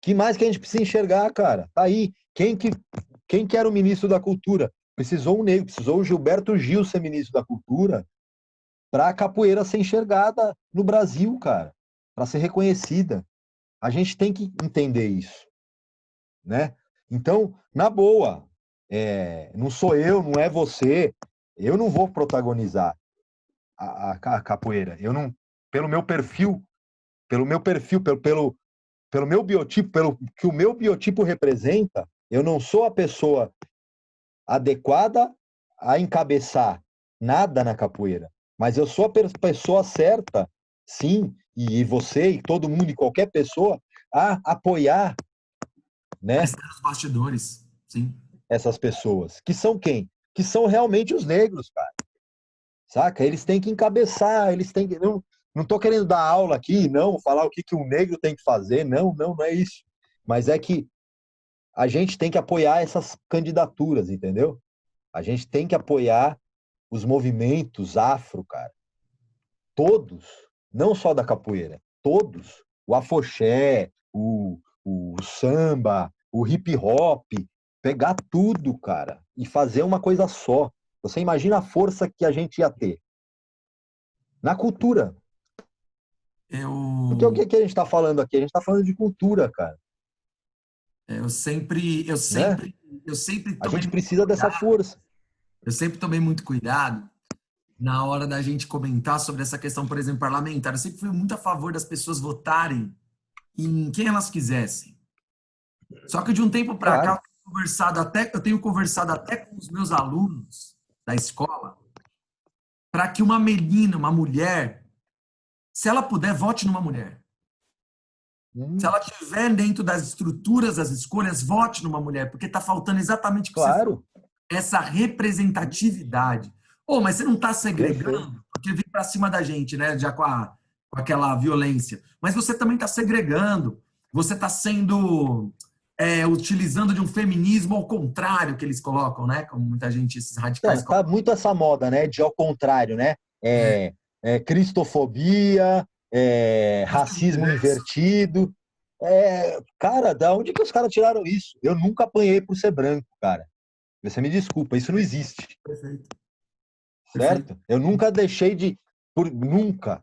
que mais que a gente precisa enxergar, cara? Tá aí. Quem que era o ministro da Cultura? Precisou um negro, precisou o Gilberto Gil ser ministro da Cultura para a capoeira ser enxergada no Brasil, cara, para ser reconhecida. A gente tem que entender isso, né? Então, na boa, não sou eu, não é você, eu não vou protagonizar a capoeira. Eu não, pelo meu perfil, pelo meu biotipo, pelo que o meu biotipo representa, eu não sou a pessoa adequada a encabeçar nada na capoeira, mas eu sou a pessoa certa, sim, e você e todo mundo e qualquer pessoa a apoiar, Para né, estar nos bastidores, sim. essas pessoas. Que são quem? Que são realmente os negros, cara. Saca? Eles têm que encabeçar, eles têm que. Não tô querendo dar aula aqui, não, falar o que, que um negro tem que fazer, não é isso. Mas é que a gente tem que apoiar essas candidaturas, entendeu? A gente tem que apoiar os movimentos afro, cara. Todos, não só da capoeira, todos. O afoxé, o samba, o hip hop, pegar tudo, cara, e fazer uma coisa só. Você imagina a força que a gente ia ter na cultura. Porque o Eu, que a gente está falando aqui? A gente está falando de cultura, cara, eu sempre, eu né? sempre, eu sempre A tomei gente muito precisa dessa cuidado. força. Eu sempre tomei muito cuidado na hora da gente comentar sobre essa questão, por exemplo, parlamentar. Eu sempre fui muito a favor das pessoas votarem em quem elas quisessem. Só que de um tempo para cá, Claro, eu tenho conversado até com os meus alunos da escola para que uma menina, uma mulher, se ela puder, vote numa mulher. Se ela estiver dentro das estruturas das escolhas, vote numa mulher, porque está faltando exatamente o que você falou, claro, essa representatividade. Oh, mas você não está perfeito. segregando, porque vem para cima da gente, né? Já com aquela violência. Mas você também está segregando. Você está sendo utilizando de um feminismo ao contrário que eles colocam, né? Como muita gente, esses radicais Tá colocam. muito essa moda, né? De ao contrário, né? Cristofobia, Justo de racismo diverso. invertido. Cara, da onde que os caras tiraram isso? Eu nunca apanhei por ser branco, cara. Você me desculpa, isso não existe, Perfeito, perfeito. certo? Eu nunca deixei de. Nunca.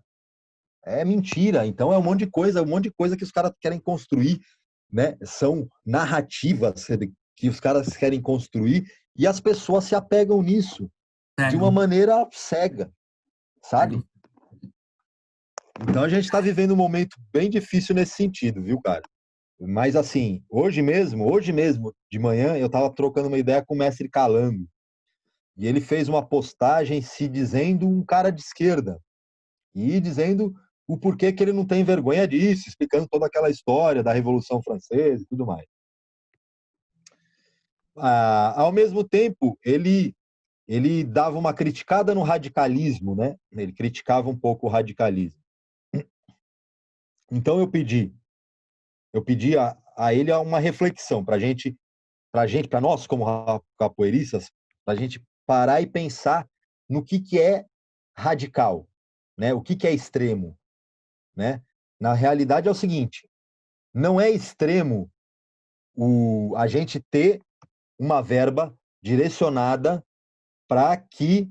É mentira. Então é um monte de coisa que os caras querem construir, né? São narrativas que os caras querem construir e as pessoas se apegam nisso de uma Pegam, maneira cega, pegam. sabe? Então a gente está vivendo um momento bem difícil nesse sentido, viu, cara? Mas assim, hoje mesmo, de manhã, eu estava trocando uma ideia com o mestre Calango. E ele fez uma postagem se dizendo um cara de esquerda. E dizendo o porquê que ele não tem vergonha disso, explicando toda aquela história da Revolução Francesa e tudo mais. Ao mesmo tempo, ele dava uma criticada no radicalismo, né? Ele criticava um pouco o radicalismo. Então eu pedi a ele uma reflexão para nós como capoeiristas, para a gente parar e pensar no que é radical, né? O que é extremo, né? Na realidade é o seguinte: não é extremo a gente ter uma verba direcionada para que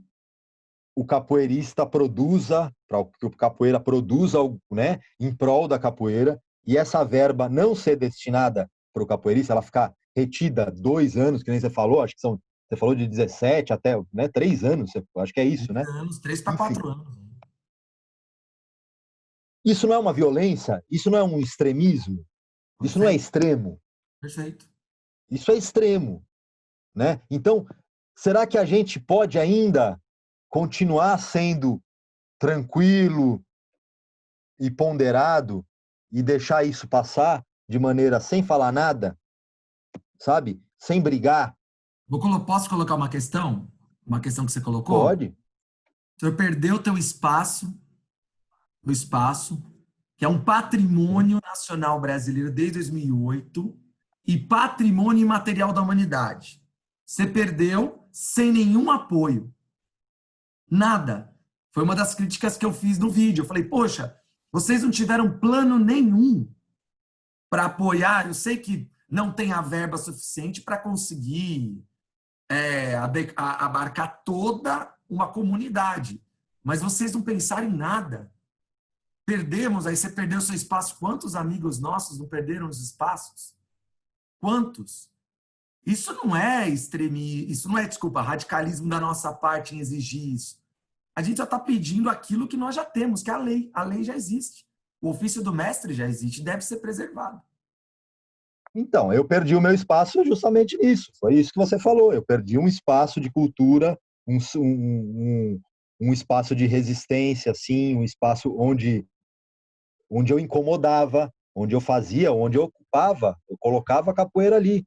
o capoeirista produza, para que o capoeira produza, né, em prol da capoeira, e essa verba não ser destinada para o capoeirista, ela ficar retida 2 anos, que nem você falou, acho que são Você falou de 17 até, né, 3 anos, acho que é isso, né? Anos, 3 para Enfim, 4 anos. isso não é uma violência? Isso não é um extremismo? Isso não é Perfeito, extremo? perfeito. Isso é extremo, né? Então, será que a gente pode ainda continuar sendo tranquilo e ponderado e deixar isso passar de maneira sem falar nada, sabe? Sem brigar? Posso colocar uma questão? Uma questão que você colocou? Pode. O senhor perdeu o espaço, que é um Sim. patrimônio nacional brasileiro desde 2008 e patrimônio imaterial da humanidade. Você perdeu sem nenhum apoio. Nada. Foi uma das críticas que eu fiz no vídeo. Eu falei, poxa, vocês não tiveram plano nenhum para apoiar. Eu sei que não tem a verba suficiente para conseguir abarcar toda uma comunidade. Mas vocês não pensaram em nada. Perdemos, aí você perdeu seu espaço. Quantos amigos nossos não perderam os espaços? Quantos? Isso não é extremismo, isso não é, desculpa, radicalismo da nossa parte em exigir isso. A gente só está pedindo aquilo que nós já temos, que é a lei. A lei já existe. O ofício do mestre já existe, deve ser preservado. Então, eu perdi o meu espaço justamente nisso. Foi isso que você falou. Eu perdi um espaço de cultura, um espaço de resistência, assim, um espaço onde eu incomodava, onde eu fazia, onde eu ocupava, eu colocava a capoeira ali,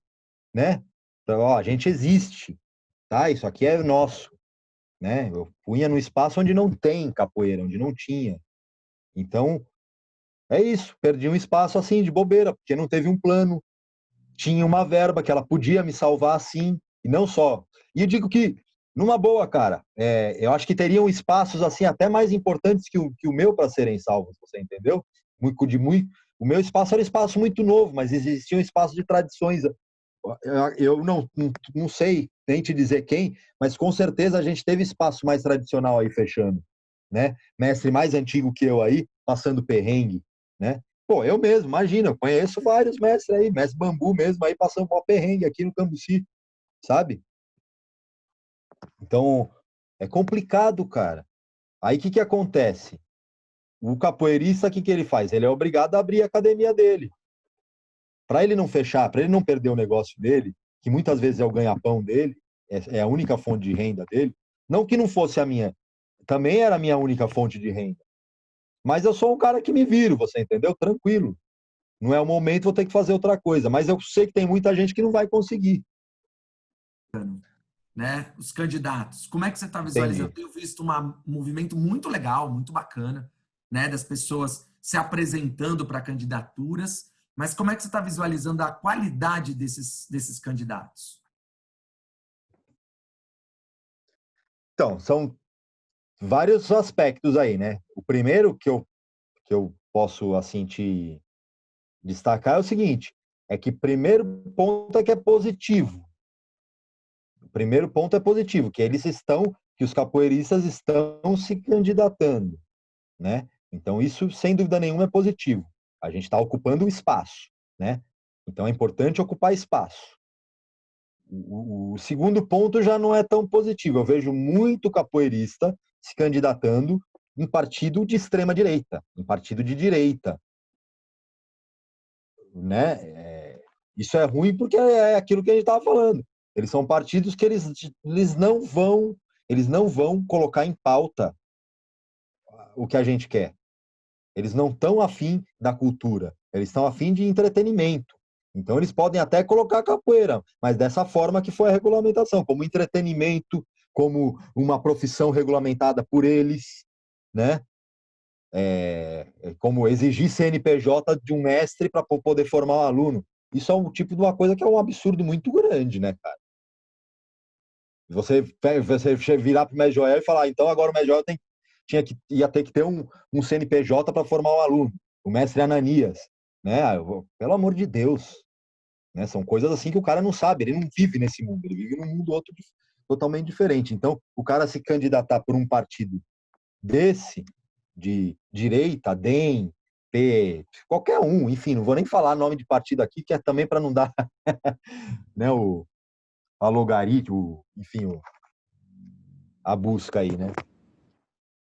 né? Então, ó, a gente existe, tá? Isso aqui é nosso, né? Eu punha no espaço onde não tem capoeira, onde não tinha. Então, é isso. Perdi um espaço assim de bobeira, porque não teve um plano, tinha uma verba que ela podia me salvar assim, e não só. E eu digo que, numa boa, cara, eu acho que teriam espaços assim até mais importantes que o meu para serem salvos, você entendeu? O meu espaço era um espaço muito novo, mas existia um espaço de tradições. Eu não sei nem te dizer quem, mas com certeza a gente teve espaço mais tradicional aí fechando, né? Mestre mais antigo que eu aí, passando perrengue, né? Pô, eu mesmo, imagina, eu conheço vários mestres aí, mestre Bambu mesmo, aí passando um perrengue aqui no Cambuci, sabe? Então, é complicado, cara. Aí o que acontece? O capoeirista, o que ele faz? Ele é obrigado a abrir a academia dele. Para ele não fechar, para ele não perder o negócio dele, que muitas vezes é o ganha-pão dele, é a única fonte de renda dele. Não que não fosse a minha, também era a minha única fonte de renda. Mas eu sou um cara que me viro, você entendeu? Tranquilo. Não é o momento, vou ter que fazer outra coisa. Mas eu sei que tem muita gente que não vai conseguir. Né? Os candidatos. Como é que você está visualizando? Eu Entendi. tenho visto um movimento muito legal, muito bacana, né? Das pessoas se apresentando para candidaturas, mas como é que você está visualizando a qualidade desses candidatos? Então, são vários aspectos aí, né? O primeiro que eu posso, assim, te destacar é o seguinte, é que primeiro ponto é que é positivo. O primeiro ponto é positivo, que os capoeiristas estão se candidatando, né? Então, isso, sem dúvida nenhuma, é positivo. A gente está ocupando o espaço, né? Então, é importante ocupar espaço. O segundo ponto já não é tão positivo. Eu vejo muito capoeirista se candidatando em partido de extrema direita, em partido de direita, né? Isso é ruim porque é aquilo que a gente estava falando. Eles são partidos que eles não vão colocar em pauta o que a gente quer. Eles não estão afim da cultura, eles estão afim de entretenimento. Então eles podem até colocar capoeira, mas dessa forma que foi a regulamentação, como entretenimento, como uma profissão regulamentada por eles, né? Como exigir CNPJ de um mestre para poder formar um aluno. Isso é um tipo de uma coisa que é um absurdo muito grande, né, cara? Você virar para o Medjoel e falar, então agora o Medjoel ia ter que ter um CNPJ para formar um aluno, o mestre Ananias, né? Pelo amor de Deus, né? São coisas assim que o cara não sabe, ele não vive nesse mundo, ele vive num mundo outro totalmente diferente. Então, o cara se candidatar por um partido desse, de direita, DEM, P, qualquer um, enfim, não vou nem falar nome de partido aqui, que é também para não dar né, a logaritmo, enfim, a busca aí, né?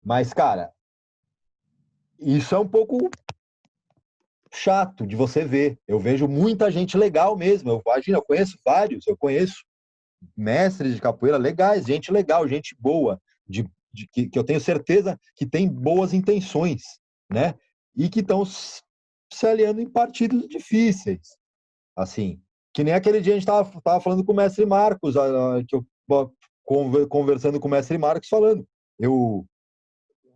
Mas, cara, isso é um pouco chato de você ver. Eu vejo muita gente legal mesmo. Eu conheço vários, eu conheço mestres de capoeira legais, gente legal, gente boa, que eu tenho certeza que tem boas intenções, né? E que estão se aliando em partidos difíceis. Assim, que nem aquele dia a gente tava falando com o mestre Marcos, que eu conversando com o mestre Marcos, falando, eu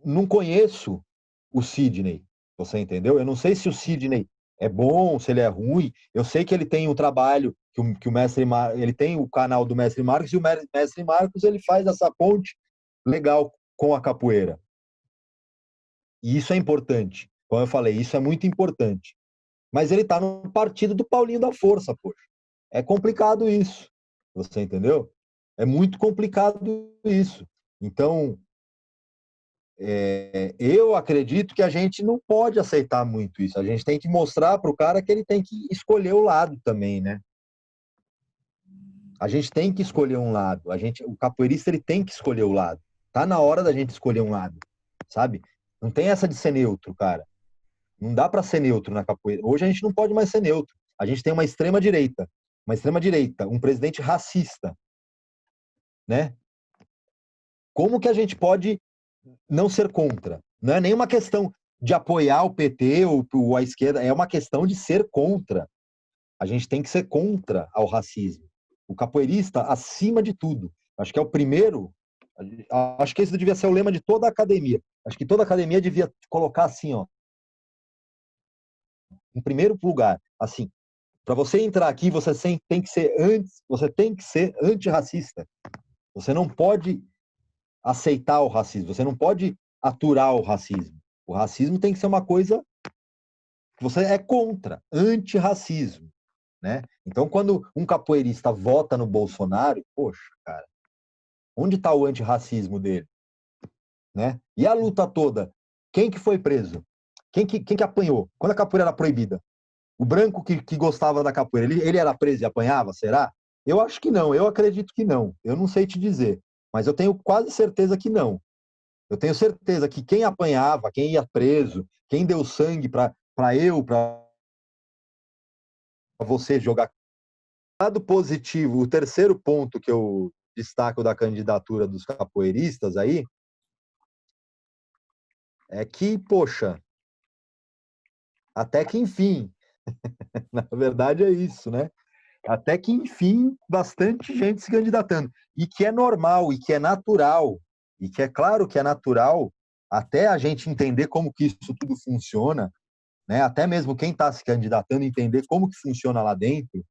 não conheço o Sidney, você entendeu? Eu não sei se o Sidney é bom, se ele é ruim. Eu sei que ele tem um trabalho que o mestre ele tem o canal do mestre Marcos e o mestre Marcos ele faz essa ponte legal com a capoeira. E isso é importante. Como eu falei, isso é muito importante. Mas ele tá no partido do Paulinho da Força, poxa. É complicado isso. Você entendeu? É muito complicado isso. Então, eu acredito que a gente não pode aceitar muito isso. A gente tem que mostrar para o cara que ele tem que escolher o lado também, né? A gente tem que escolher um lado. O capoeirista ele tem que escolher o lado. Tá na hora da gente escolher um lado, sabe? Não tem essa de ser neutro, cara. Não dá para ser neutro na capoeira. Hoje a gente não pode mais ser neutro. A gente tem uma extrema direita, um presidente racista, né? Como que a gente pode não ser contra? Não é nenhuma questão de apoiar o PT ou a esquerda, é uma questão de ser contra. A gente tem que ser contra ao racismo. O capoeirista, acima de tudo. Acho que é o primeiro. Acho que esse devia ser o lema de toda a academia. Acho que toda a academia devia colocar assim, ó, em primeiro lugar, assim, para você entrar aqui, você tem que ser antirracista. Você não pode aceitar o racismo, você não pode aturar o racismo. O racismo tem que ser uma coisa que você é contra, antirracismo, né? Então, quando um capoeirista vota no Bolsonaro, poxa, cara, onde está o antirracismo dele, né? E a luta toda, quem que foi preso? Quem que apanhou? Quando a capoeira era proibida? O branco que gostava da capoeira, ele era preso e apanhava, será? Eu acho que não, eu acredito que não. Eu não sei te dizer, mas eu tenho quase certeza que não. Eu tenho certeza que quem apanhava, quem ia preso, quem deu sangue para você jogar. Lado positivo, o terceiro ponto que eu destaco da candidatura dos capoeiristas aí é que, poxa, até que enfim, na verdade é isso, né? Até que enfim, bastante gente se candidatando. E que é normal, e que é natural, e que é claro que é natural, até a gente entender como que isso tudo funciona, né? Até mesmo quem está se candidatando entender como que funciona lá dentro,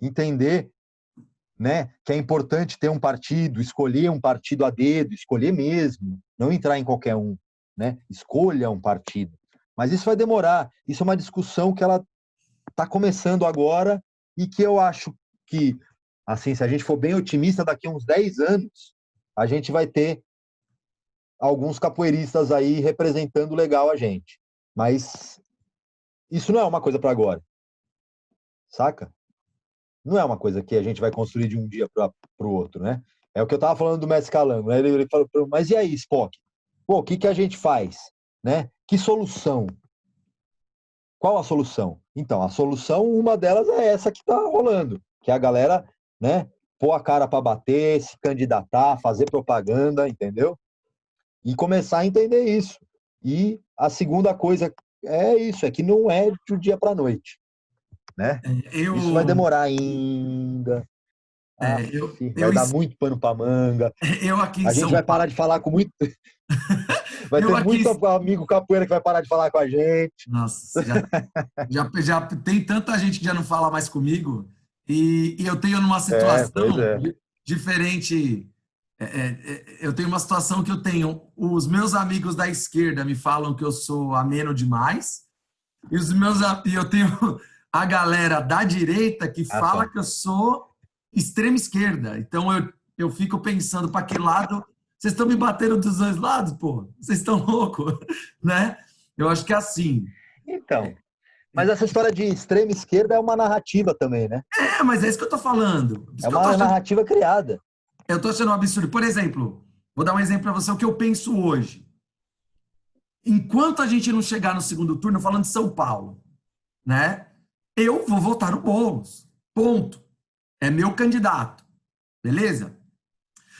entender, né, que é importante ter um partido, escolher um partido a dedo, escolher mesmo, não entrar em qualquer um, né? Escolha um partido. Mas isso vai demorar. Isso é uma discussão que ela está começando agora e que eu acho que, assim, se a gente for bem otimista, daqui a uns 10 anos, a gente vai ter alguns capoeiristas aí representando legal a gente. Mas isso não é uma coisa para agora, saca? Não é uma coisa que a gente vai construir de um dia para o outro, né? É o que eu estava falando do Mestre Calango, né? Ele falou, mas e aí, Spock? Pô, o que que a gente faz? Né? Que solução? Qual a solução? Então, a solução, uma delas é essa que está rolando, que é a galera, né, pôr a cara para bater, se candidatar, fazer propaganda, entendeu? E começar a entender isso. E a segunda coisa é isso, é que não é de um dia para a noite, né? Eu, Isso vai demorar ainda. eu, Vai dar muito pano para manga. eu aqui em A gente São vai parar Paulo, de falar com muito. Vai eu ter aqui, muito amigo capoeira que vai parar de falar com a gente. nossa, já tem tanta gente que já não fala mais comigo e eu tenho numa Pois situação é. diferente. Eu tenho uma situação que eu tenho. Os meus amigos da esquerda me falam que eu sou ameno demais e eu tenho a galera da direita que Ah, fala tá. que eu sou extrema esquerda. Então eu fico pensando para que lado vocês estão me batendo dos dois lados, pô? Vocês estão loucos, né? Eu acho que é assim. Então. Mas essa história de extrema esquerda é uma narrativa também, né? Mas é isso que eu tô falando. Isso É que eu tô uma achando, narrativa criada. eu tô achando um absurdo. Por exemplo, vou dar um exemplo para você, o que eu penso hoje. Enquanto a gente não chegar no segundo turno, falando de São Paulo, né? Eu vou votar no Boulos. Ponto. É meu candidato. Beleza?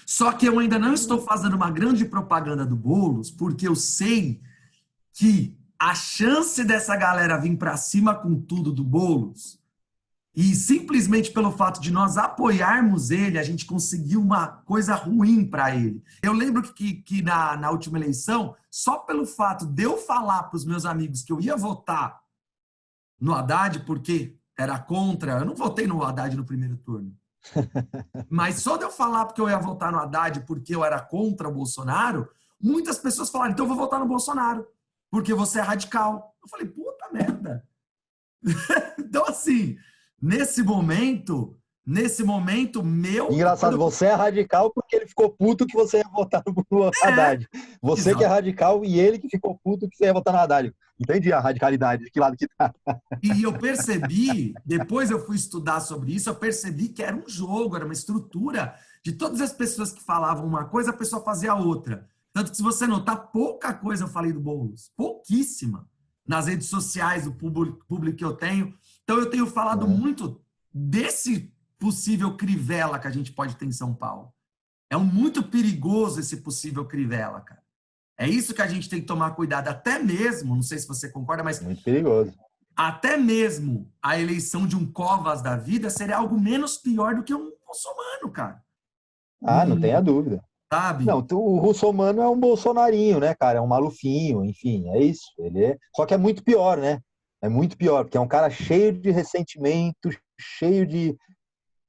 Só que eu ainda não estou fazendo uma grande propaganda do Boulos, porque eu sei que a chance dessa galera vir para cima com tudo do Boulos, e simplesmente pelo fato de nós apoiarmos ele, a gente conseguiu uma coisa ruim para ele. Eu lembro que na última eleição, só pelo fato de eu falar para os meus amigos que eu ia votar no Haddad, porque era contra, eu não votei no Haddad no primeiro turno, mas só de eu falar porque eu ia votar no Haddad porque eu era contra o Bolsonaro, muitas pessoas falaram, então eu vou votar no Bolsonaro, porque você é radical. Eu falei, puta merda. Então, assim, nesse momento meu. Engraçado, você é radical porque ele ficou puto que você ia votar no Haddad. Você que é Exato. radical e ele que ficou puto que você ia votar no Haddad. Entendi a radicalidade, de que lado que tá. E eu percebi, depois eu fui estudar sobre isso, eu percebi que era um jogo, era uma estrutura de todas as pessoas que falavam uma coisa, a pessoa fazia outra. Tanto que, se você notar, pouca coisa eu falei do Boulos, pouquíssima, nas redes sociais, o público que eu tenho. Então, eu tenho falado muito desse possível crivela que a gente pode ter em São Paulo. É muito perigoso esse possível crivela, cara. É isso que a gente tem que tomar cuidado, até mesmo, não sei se você concorda, mas Muito perigoso. até mesmo a eleição de um Covas da vida seria algo menos pior do que um muçulmano, cara. Ah, não tenha dúvida. Sabe? Não, o russomano é um bolsonarinho, né, cara? É um malufinho, enfim, é isso. Ele é... Só que é muito pior, né? É muito pior, porque é um cara cheio de ressentimento, cheio de...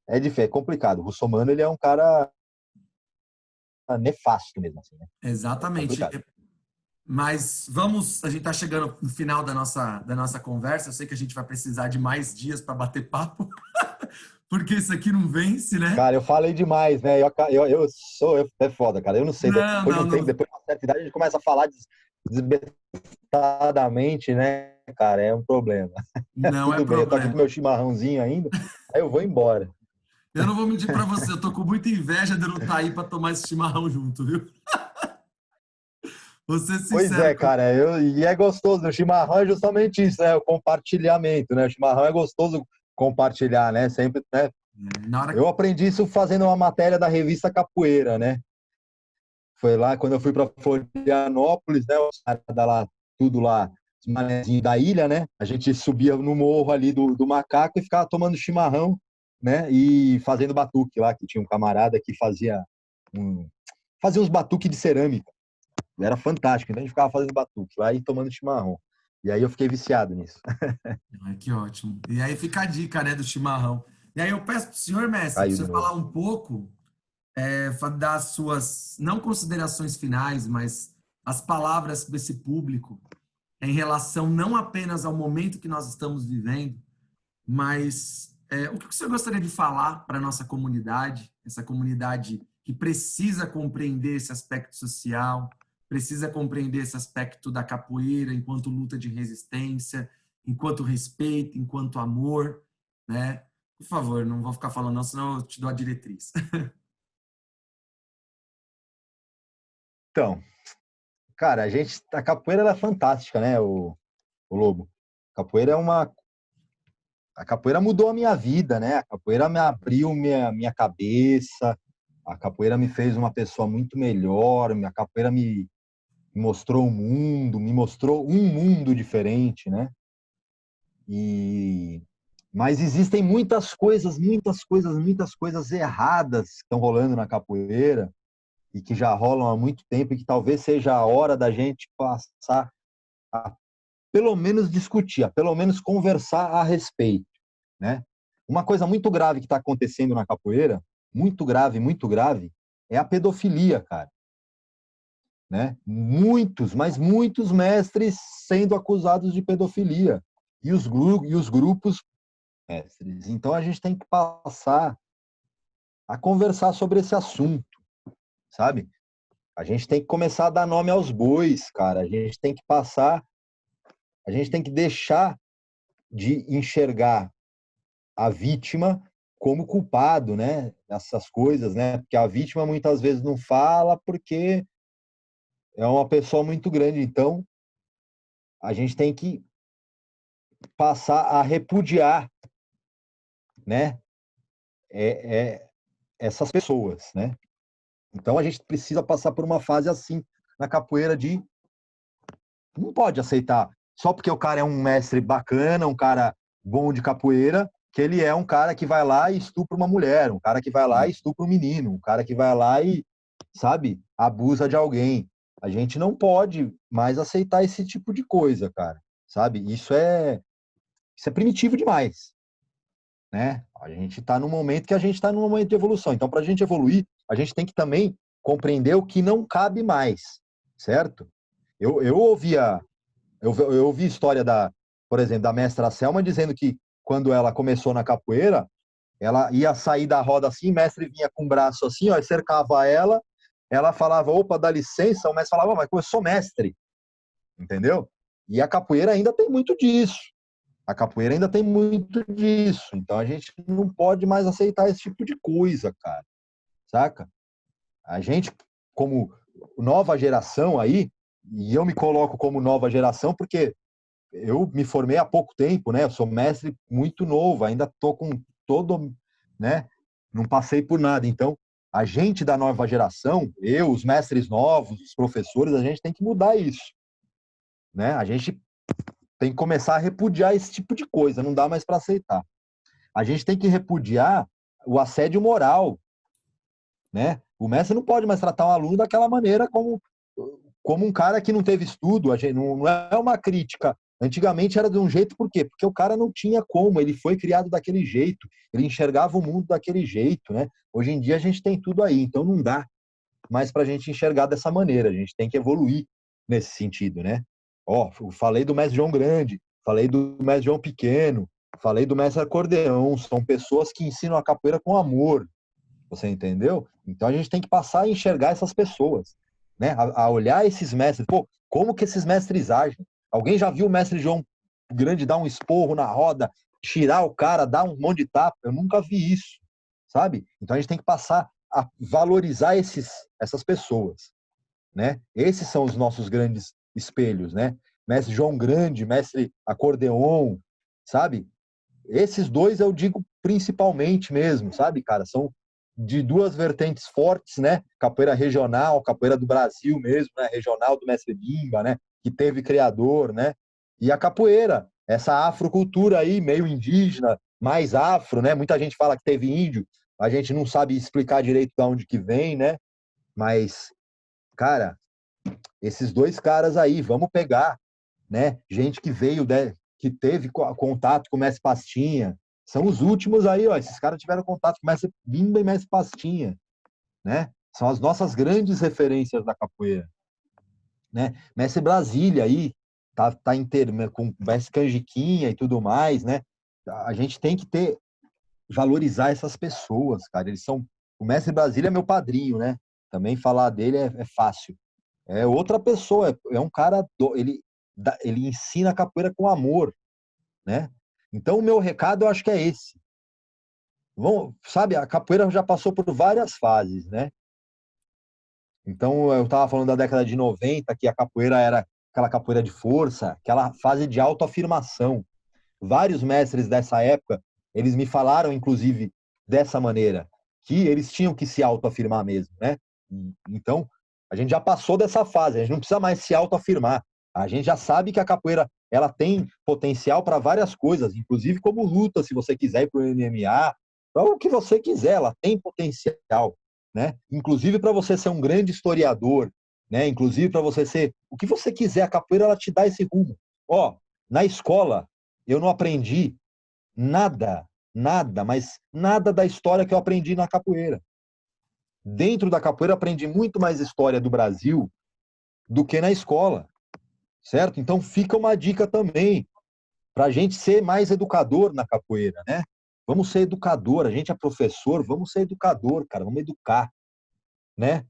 É complicado. O russomano, ele é um cara nefasto mesmo, assim, né? É Exatamente. complicado. Mas a gente está chegando no final da nossa conversa. Eu sei que a gente vai precisar de mais dias para bater papo, porque isso aqui não vence, né? Cara, eu falei demais, né? É foda, cara. Eu não sei, Não, depois de não, um tempo, não, depois de uma certa idade, a gente começa a falar desbestadamente, né, cara? É um problema. não é Tudo bem, eu tô aqui com problema. meu chimarrãozinho ainda, aí eu vou embora. Eu não vou mentir para você, eu tô com muita inveja de eu não estar aí para tomar esse chimarrão junto, viu? Vou ser Pois sincero é, cara, e é gostoso. O chimarrão é justamente isso, né? O compartilhamento, né? O chimarrão é gostoso compartilhar, né? Sempre, né? na hora. Eu aprendi isso fazendo uma matéria da revista Capoeira, né? Foi lá quando eu fui para Florianópolis, né? Os caras lá, tudo lá, os manezinhos da ilha, né? A gente subia no morro ali do Macaco e ficava tomando chimarrão, né? E fazendo batuque lá, que tinha um camarada que um, fazia uns batuques de cerâmica. Era fantástico. Então a gente ficava fazendo batuque lá e tomando chimarrão. E aí eu fiquei viciado nisso. Ai, que ótimo. E aí fica a dica, né, do chimarrão. E aí eu peço para o senhor, mestre, para Caiu você de novo. falar um pouco das suas, não considerações finais, mas as palavras para esse público em relação não apenas ao momento que nós estamos vivendo, mas o que o senhor gostaria de falar para a nossa comunidade, essa comunidade que precisa compreender esse aspecto social, precisa compreender esse aspecto da capoeira enquanto luta de resistência, enquanto respeito, enquanto amor, né? Por favor, não vou ficar falando não, senão eu te dou a diretriz. Então, cara, a capoeira ela é fantástica, né, o Lobo? Capoeira é uma A capoeira mudou a minha vida, né? A capoeira me abriu minha cabeça, a capoeira me fez uma pessoa muito melhor, a capoeira me mostrou o mundo, me mostrou um mundo diferente, né? E mas existem muitas coisas erradas que estão rolando na capoeira e que já rolam há muito tempo e que talvez seja a hora da gente passar a pelo menos discutir, a pelo menos conversar a respeito, né? Uma coisa muito grave que está acontecendo na capoeira, muito grave, é a pedofilia, cara. Né? Muitos, mas muitos mestres sendo acusados de pedofilia. E os grupos mestres. Então a gente tem que passar a conversar sobre esse assunto, sabe? A gente tem que começar a dar nome aos bois, cara. A gente tem que deixar de enxergar a vítima como culpado, né? Essas coisas, né? Porque a vítima muitas vezes não fala porque é uma pessoa muito grande. Então, a gente tem que passar a repudiar, né? É essas pessoas, né? Então, a gente precisa passar por uma fase assim na capoeira de não pode aceitar só porque o cara é um mestre bacana, um cara bom de capoeira, que ele é um cara que vai lá e estupra uma mulher, um cara que vai lá e estupra um menino, um cara que vai lá e, sabe, abusa de alguém. A gente não pode mais aceitar esse tipo de coisa, cara, sabe? Isso é primitivo demais, né? A gente está num momento que a gente está num momento de evolução. Então, para a gente evoluir, a gente tem que também compreender o que não cabe mais, certo? Eu ouvia eu ouvi história por exemplo, da mestra Selma dizendo que quando ela começou na capoeira, ela ia sair da roda assim, o mestre vinha com o braço assim, ó, e cercava ela falava, opa, dá licença, o mestre falava, mas eu sou mestre, entendeu? E a capoeira ainda tem muito disso. A capoeira ainda tem muito disso. Então a gente não pode mais aceitar esse tipo de coisa, cara. Saca? A gente, como nova geração aí, e eu me coloco como nova geração porque eu me formei há pouco tempo, né? Eu sou mestre muito novo, ainda tô com todo, né? Não passei por nada. Então, a gente da nova geração, eu, os mestres novos, os professores, a gente tem que mudar isso, né? A gente tem que começar a repudiar esse tipo de coisa, não dá mais para aceitar. A gente tem que repudiar o assédio moral, né? O mestre não pode mais tratar um aluno daquela maneira como um cara que não teve estudo. A gente, não é uma crítica. Antigamente era de um jeito, por quê? Porque o cara não tinha como, ele foi criado daquele jeito, ele enxergava o mundo daquele jeito, né? Hoje em dia a gente tem tudo aí, então não dá mais para a gente enxergar dessa maneira, a gente tem que evoluir nesse sentido, né? Ó, falei do mestre João Grande, falei do mestre João Pequeno, falei do mestre Acordeão, são pessoas que ensinam a capoeira com amor, você entendeu? Então a gente tem que passar a enxergar essas pessoas, né? A olhar esses mestres. Pô, como que esses mestres agem? Alguém já viu o mestre João Grande dar um esporro na roda, tirar o cara, dar um monte de tapa? Eu nunca vi isso, sabe? Então a gente tem que passar a valorizar essas pessoas, né? Esses são os nossos grandes espelhos, né? Mestre João Grande, mestre Acordeon, sabe? Esses dois eu digo principalmente mesmo, sabe, cara? São de duas vertentes fortes, né? Capoeira regional, capoeira do Brasil mesmo, né? Regional do Mestre Bimba, né? Que teve criador, né? E a capoeira, essa afrocultura aí, meio indígena, mais afro, né? Muita gente fala que teve índio, a gente não sabe explicar direito de onde que vem, né? Mas, cara, esses dois caras aí, vamos pegar, né? Gente que veio, que teve contato com o Mestre Pastinha. São os últimos aí, ó. Esses caras tiveram contato com o Mestre Bimba e Mestre Pastinha, né? São as nossas grandes referências da capoeira, né? Mestre Brasília aí, tá inteiro, né? Com Mestre Canjiquinha e tudo mais, né? A gente tem que valorizar essas pessoas, cara. Eles são. O Mestre Brasília é meu padrinho, né? Também falar dele é fácil. É outra pessoa, é um cara, ele ensina a capoeira com amor, né? Então, o meu recado, eu acho que é esse. Sabe, a capoeira já passou por várias fases, né? Então, eu estava falando da década de 90, que a capoeira era aquela capoeira de força, aquela fase de autoafirmação. Vários mestres dessa época, eles me falaram, inclusive, dessa maneira, que eles tinham que se autoafirmar mesmo, né? Então, a gente já passou dessa fase, a gente não precisa mais se autoafirmar. A gente já sabe que a capoeira ela tem potencial para várias coisas, inclusive como luta, se você quiser ir para o MMA, para o que você quiser, ela tem potencial, né? Inclusive para você ser um grande historiador, né? Inclusive para você ser o que você quiser, a capoeira ela te dá esse rumo. Ó, na escola eu não aprendi nada, nada, mas nada da história que eu aprendi na capoeira. Dentro da capoeira, eu aprendi muito mais história do Brasil do que na escola, certo? Então, fica uma dica também para a gente ser mais educador na capoeira, né? Vamos ser educador, a gente é professor, vamos ser educador, cara, vamos educar, né?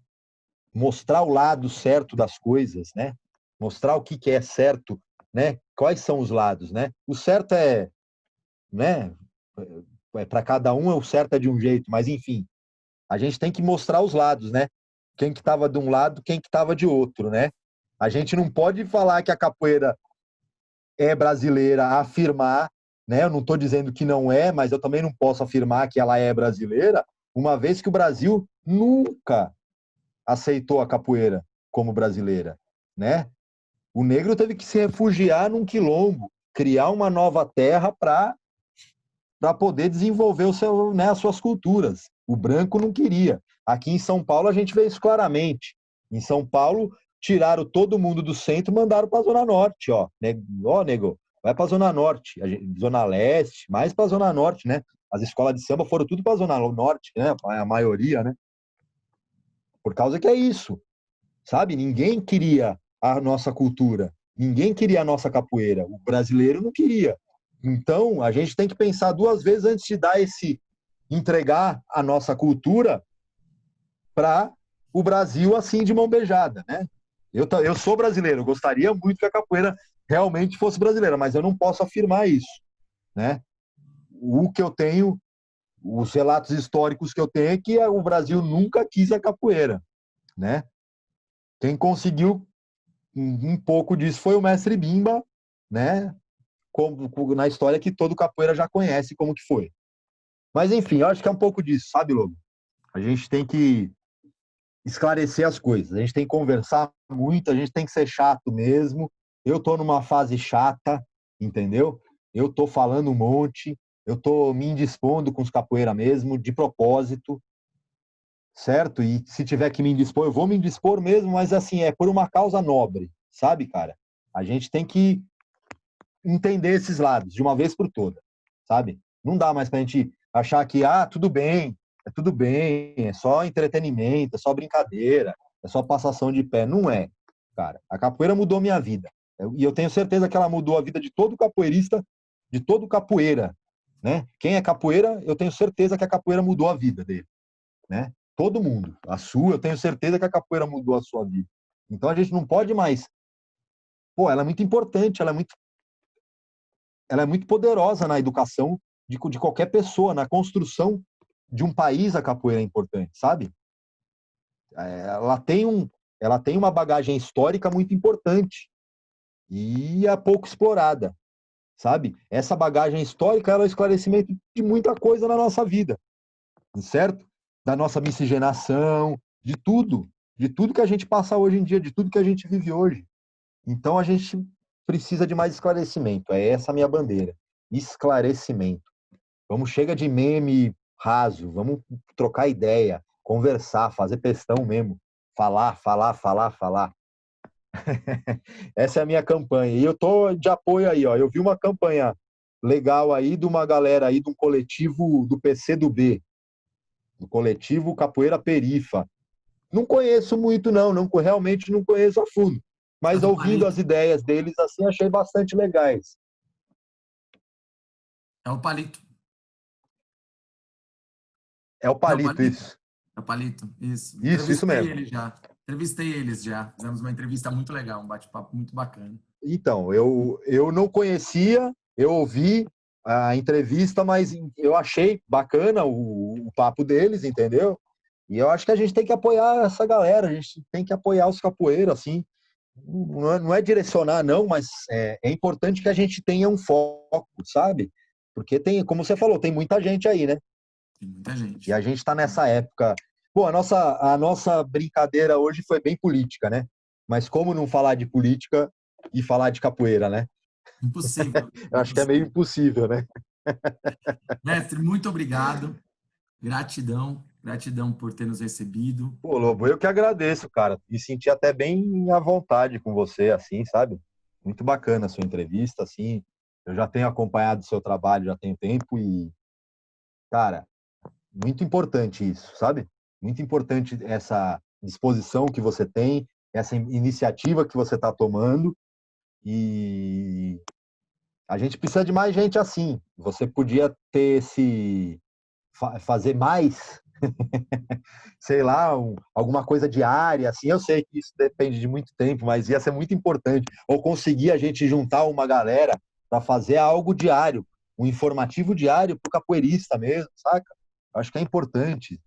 Mostrar o lado certo das coisas, né? Mostrar o que é certo né? Quais são os lados, né? O certo é, né? Para cada um, o certo é de um jeito, mas enfim, a gente tem que mostrar os lados, né? Quem que estava de um lado, quem que estava de outro, né? A gente não pode falar que a capoeira é brasileira, afirmar, né? Eu não estou dizendo que não é, mas eu também não posso afirmar que ela é brasileira, uma vez que o Brasil nunca aceitou a capoeira como brasileira, né? O negro teve que se refugiar num quilombo, criar uma nova terra para poder desenvolver o seu, né, as suas culturas. O branco não queria. Aqui em São Paulo a gente vê isso claramente. Em São Paulo tiraram todo mundo do centro e mandaram para a Zona Norte, ó. Ó, nego, vai para a Zona Norte, Zona Leste, mais para a Zona Norte, né? As escolas de samba foram tudo para a Zona Norte, né? A maioria, né? Por causa que é isso, sabe? Ninguém queria a nossa cultura, ninguém queria a nossa capoeira. O brasileiro não queria. Então, a gente tem que pensar duas vezes antes de dar entregar a nossa cultura para o Brasil assim de mão beijada, né? Eu sou brasileiro, eu gostaria muito que a capoeira realmente fosse brasileira, mas eu não posso afirmar isso, né? O que eu tenho, os relatos históricos que eu tenho é que o Brasil nunca quis a capoeira, né? Quem conseguiu um pouco disso foi o mestre Bimba, né? Na história que todo capoeira já conhece como que foi. Mas enfim, eu acho que é um pouco disso, sabe, Lobo? A gente tem que esclarecer as coisas, a gente tem que conversar muito, a gente tem que ser chato mesmo. Eu tô numa fase chata, entendeu? Eu tô falando um monte, eu tô me indispondo com os capoeira mesmo, de propósito, certo? E se tiver que me indispor, eu vou me indispor mesmo, mas assim, é por uma causa nobre, sabe, cara? A gente tem que entender esses lados de uma vez por todas, sabe? Não dá mais pra gente achar que, tudo bem, é só entretenimento, é só brincadeira, é só passação de pé. Não é, cara. A capoeira mudou minha vida. E eu tenho certeza que ela mudou a vida de todo capoeirista, de todo capoeira, né? Quem é capoeira, eu tenho certeza que a capoeira mudou a vida dele, né? Todo mundo. A sua, eu tenho certeza que a capoeira mudou a sua vida. Então a gente não pode mais. Pô, ela é muito importante, ela é muito poderosa na educação de qualquer pessoa, na construção de um país. A capoeira é importante, sabe? Ela tem ela tem uma bagagem histórica muito importante e é pouco explorada, sabe? Essa bagagem histórica é o esclarecimento de muita coisa na nossa vida, certo? Da nossa miscigenação, de tudo que a gente passa hoje em dia, de tudo que a gente vive hoje. Então a gente precisa de mais esclarecimento. É essa a minha bandeira. Esclarecimento. Vamos, chega de meme raso, vamos trocar ideia, conversar, fazer questão mesmo, falar, falar, falar, falar. Essa é a minha campanha. E eu tô de apoio aí, ó. Eu vi uma campanha legal aí de uma galera aí de um coletivo do PCdoB, do coletivo Capoeira Perifa. Não conheço muito não, realmente não conheço a fundo, É mas do ouvindo Palito. as ideias deles assim, achei bastante legais. É o Palito. É o É o Palito Palito? isso. É o Palito, isso. Isso Entrevistei mesmo. ele já. Entrevistei eles já. Fizemos uma entrevista muito legal, um bate-papo muito bacana. Então, eu não conhecia, eu ouvi a entrevista, mas eu achei bacana o papo deles, entendeu? E eu acho que a gente tem que apoiar essa galera, a gente tem que apoiar os capoeiros, assim. Não é direcionar, não, mas é importante que a gente tenha um foco, sabe? Porque tem, como você falou, tem muita gente aí, né? Tem muita E gente. a gente está nessa época. Bom, a nossa brincadeira hoje foi bem política, né? Mas como não falar de política e falar de capoeira, né? Impossível. Eu acho que é meio Impossível. impossível, né? Mestre, muito obrigado. Gratidão. Gratidão por ter nos recebido. Pô, Lobo, eu que agradeço, cara. Me senti até bem à vontade com você, assim, sabe? Muito bacana a sua entrevista, assim. Eu já tenho acompanhado o seu trabalho já tem tempo e, cara, muito importante isso, sabe? Muito importante essa disposição que você tem, essa iniciativa que você está tomando e a gente precisa de mais gente assim. Você podia ter fazer mais, sei lá, alguma coisa diária, assim, eu sei que isso depende de muito tempo, mas ia ser muito importante. Ou conseguir a gente juntar uma galera para fazer algo diário, um informativo diário para o capoeirista mesmo, saca? Eu acho que é importante,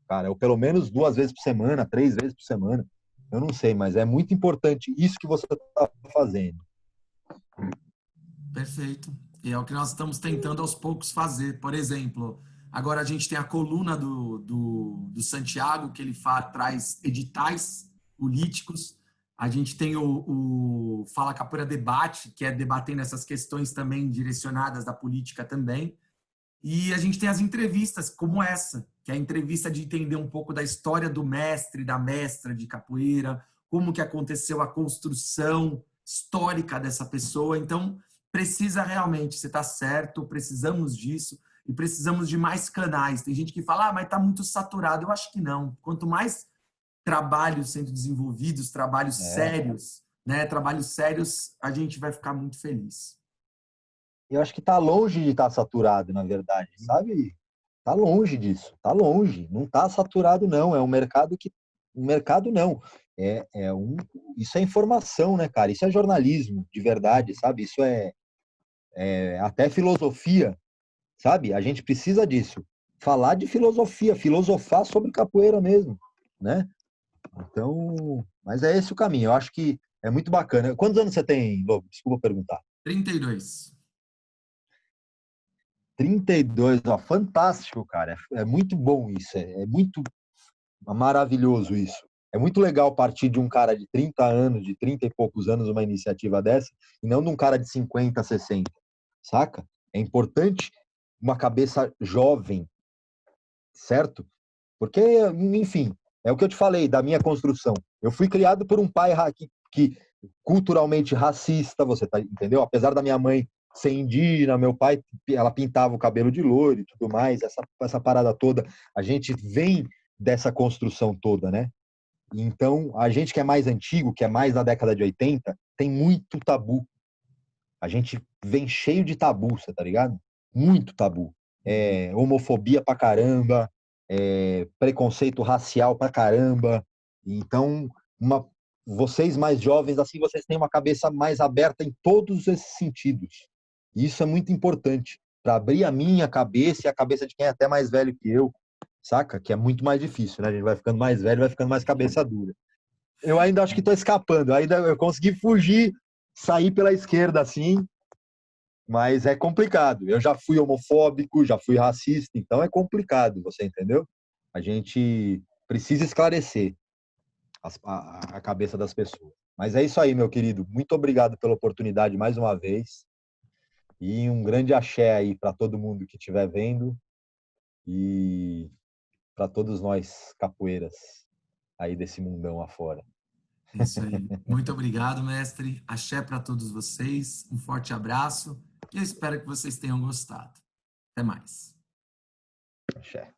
cara, ou pelo menos 2 vezes por semana, 3 vezes por semana. Eu não sei, mas é muito importante isso que você está fazendo. Perfeito. E é o que nós estamos tentando aos poucos fazer. Por exemplo, agora a gente tem a coluna do Santiago, que ele traz editais políticos. A gente tem o Fala Capoeira Debate, que é debatendo essas questões também direcionadas da política também. E a gente tem as entrevistas como essa, que é a entrevista de entender um pouco da história do mestre, da mestra de capoeira, como que aconteceu a construção histórica dessa pessoa. Então, precisa realmente, você está certo, precisamos disso e precisamos de mais canais. Tem gente que fala, mas está muito saturado. Eu acho que não. Quanto mais trabalhos sendo desenvolvidos, trabalhos É. sérios, né? Trabalhos sérios, a gente vai ficar muito feliz. Eu acho que está longe de estar saturado, na verdade, sabe? Está longe disso, está longe. Não está saturado, não. É um mercado que. Um mercado não. Isso é informação, né, cara? Isso é jornalismo, de verdade, sabe? Isso é até filosofia, sabe? A gente precisa disso. Falar de filosofia, filosofar sobre capoeira mesmo, né? Então, mas é esse o caminho. Eu acho que é muito bacana. Quantos anos você tem, Lobo? Desculpa perguntar. 32. 32, ó, fantástico, cara. É muito bom isso, é muito maravilhoso isso. É muito legal partir de um cara de 30 anos, de 30 e poucos anos, uma iniciativa dessa, e não de um cara de 50, 60, saca? É importante uma cabeça jovem, certo? Porque, enfim, é o que eu te falei da minha construção. Eu fui criado por um pai que culturalmente racista, você tá, entendeu? Apesar da minha mãe ser indígena, meu pai, ela pintava o cabelo de loiro e tudo mais, essa parada toda, a gente vem dessa construção toda, né? Então, a gente que é mais antigo, que é mais da década de 80, tem muito tabu. A gente vem cheio de tabu, você tá ligado? Muito tabu. Homofobia pra caramba, preconceito racial pra caramba. Então, uma, vocês mais jovens, assim, vocês têm uma cabeça mais aberta em todos esses sentidos. E isso é muito importante para abrir a minha cabeça e a cabeça de quem é até mais velho que eu, saca? Que é muito mais difícil, né? A gente vai ficando mais velho, vai ficando mais cabeça dura. Eu ainda acho que estou escapando, ainda eu consegui fugir, sair pela esquerda assim, mas é complicado. Eu já fui homofóbico, já fui racista, então é complicado, você entendeu? A gente precisa esclarecer a cabeça das pessoas. Mas é isso aí, meu querido. Muito obrigado pela oportunidade mais uma vez. E um grande axé aí para todo mundo que estiver vendo e para todos nós capoeiras aí desse mundão afora. É isso aí. Muito obrigado, mestre. Axé para todos vocês. Um forte abraço e eu espero que vocês tenham gostado. Até mais. Axé.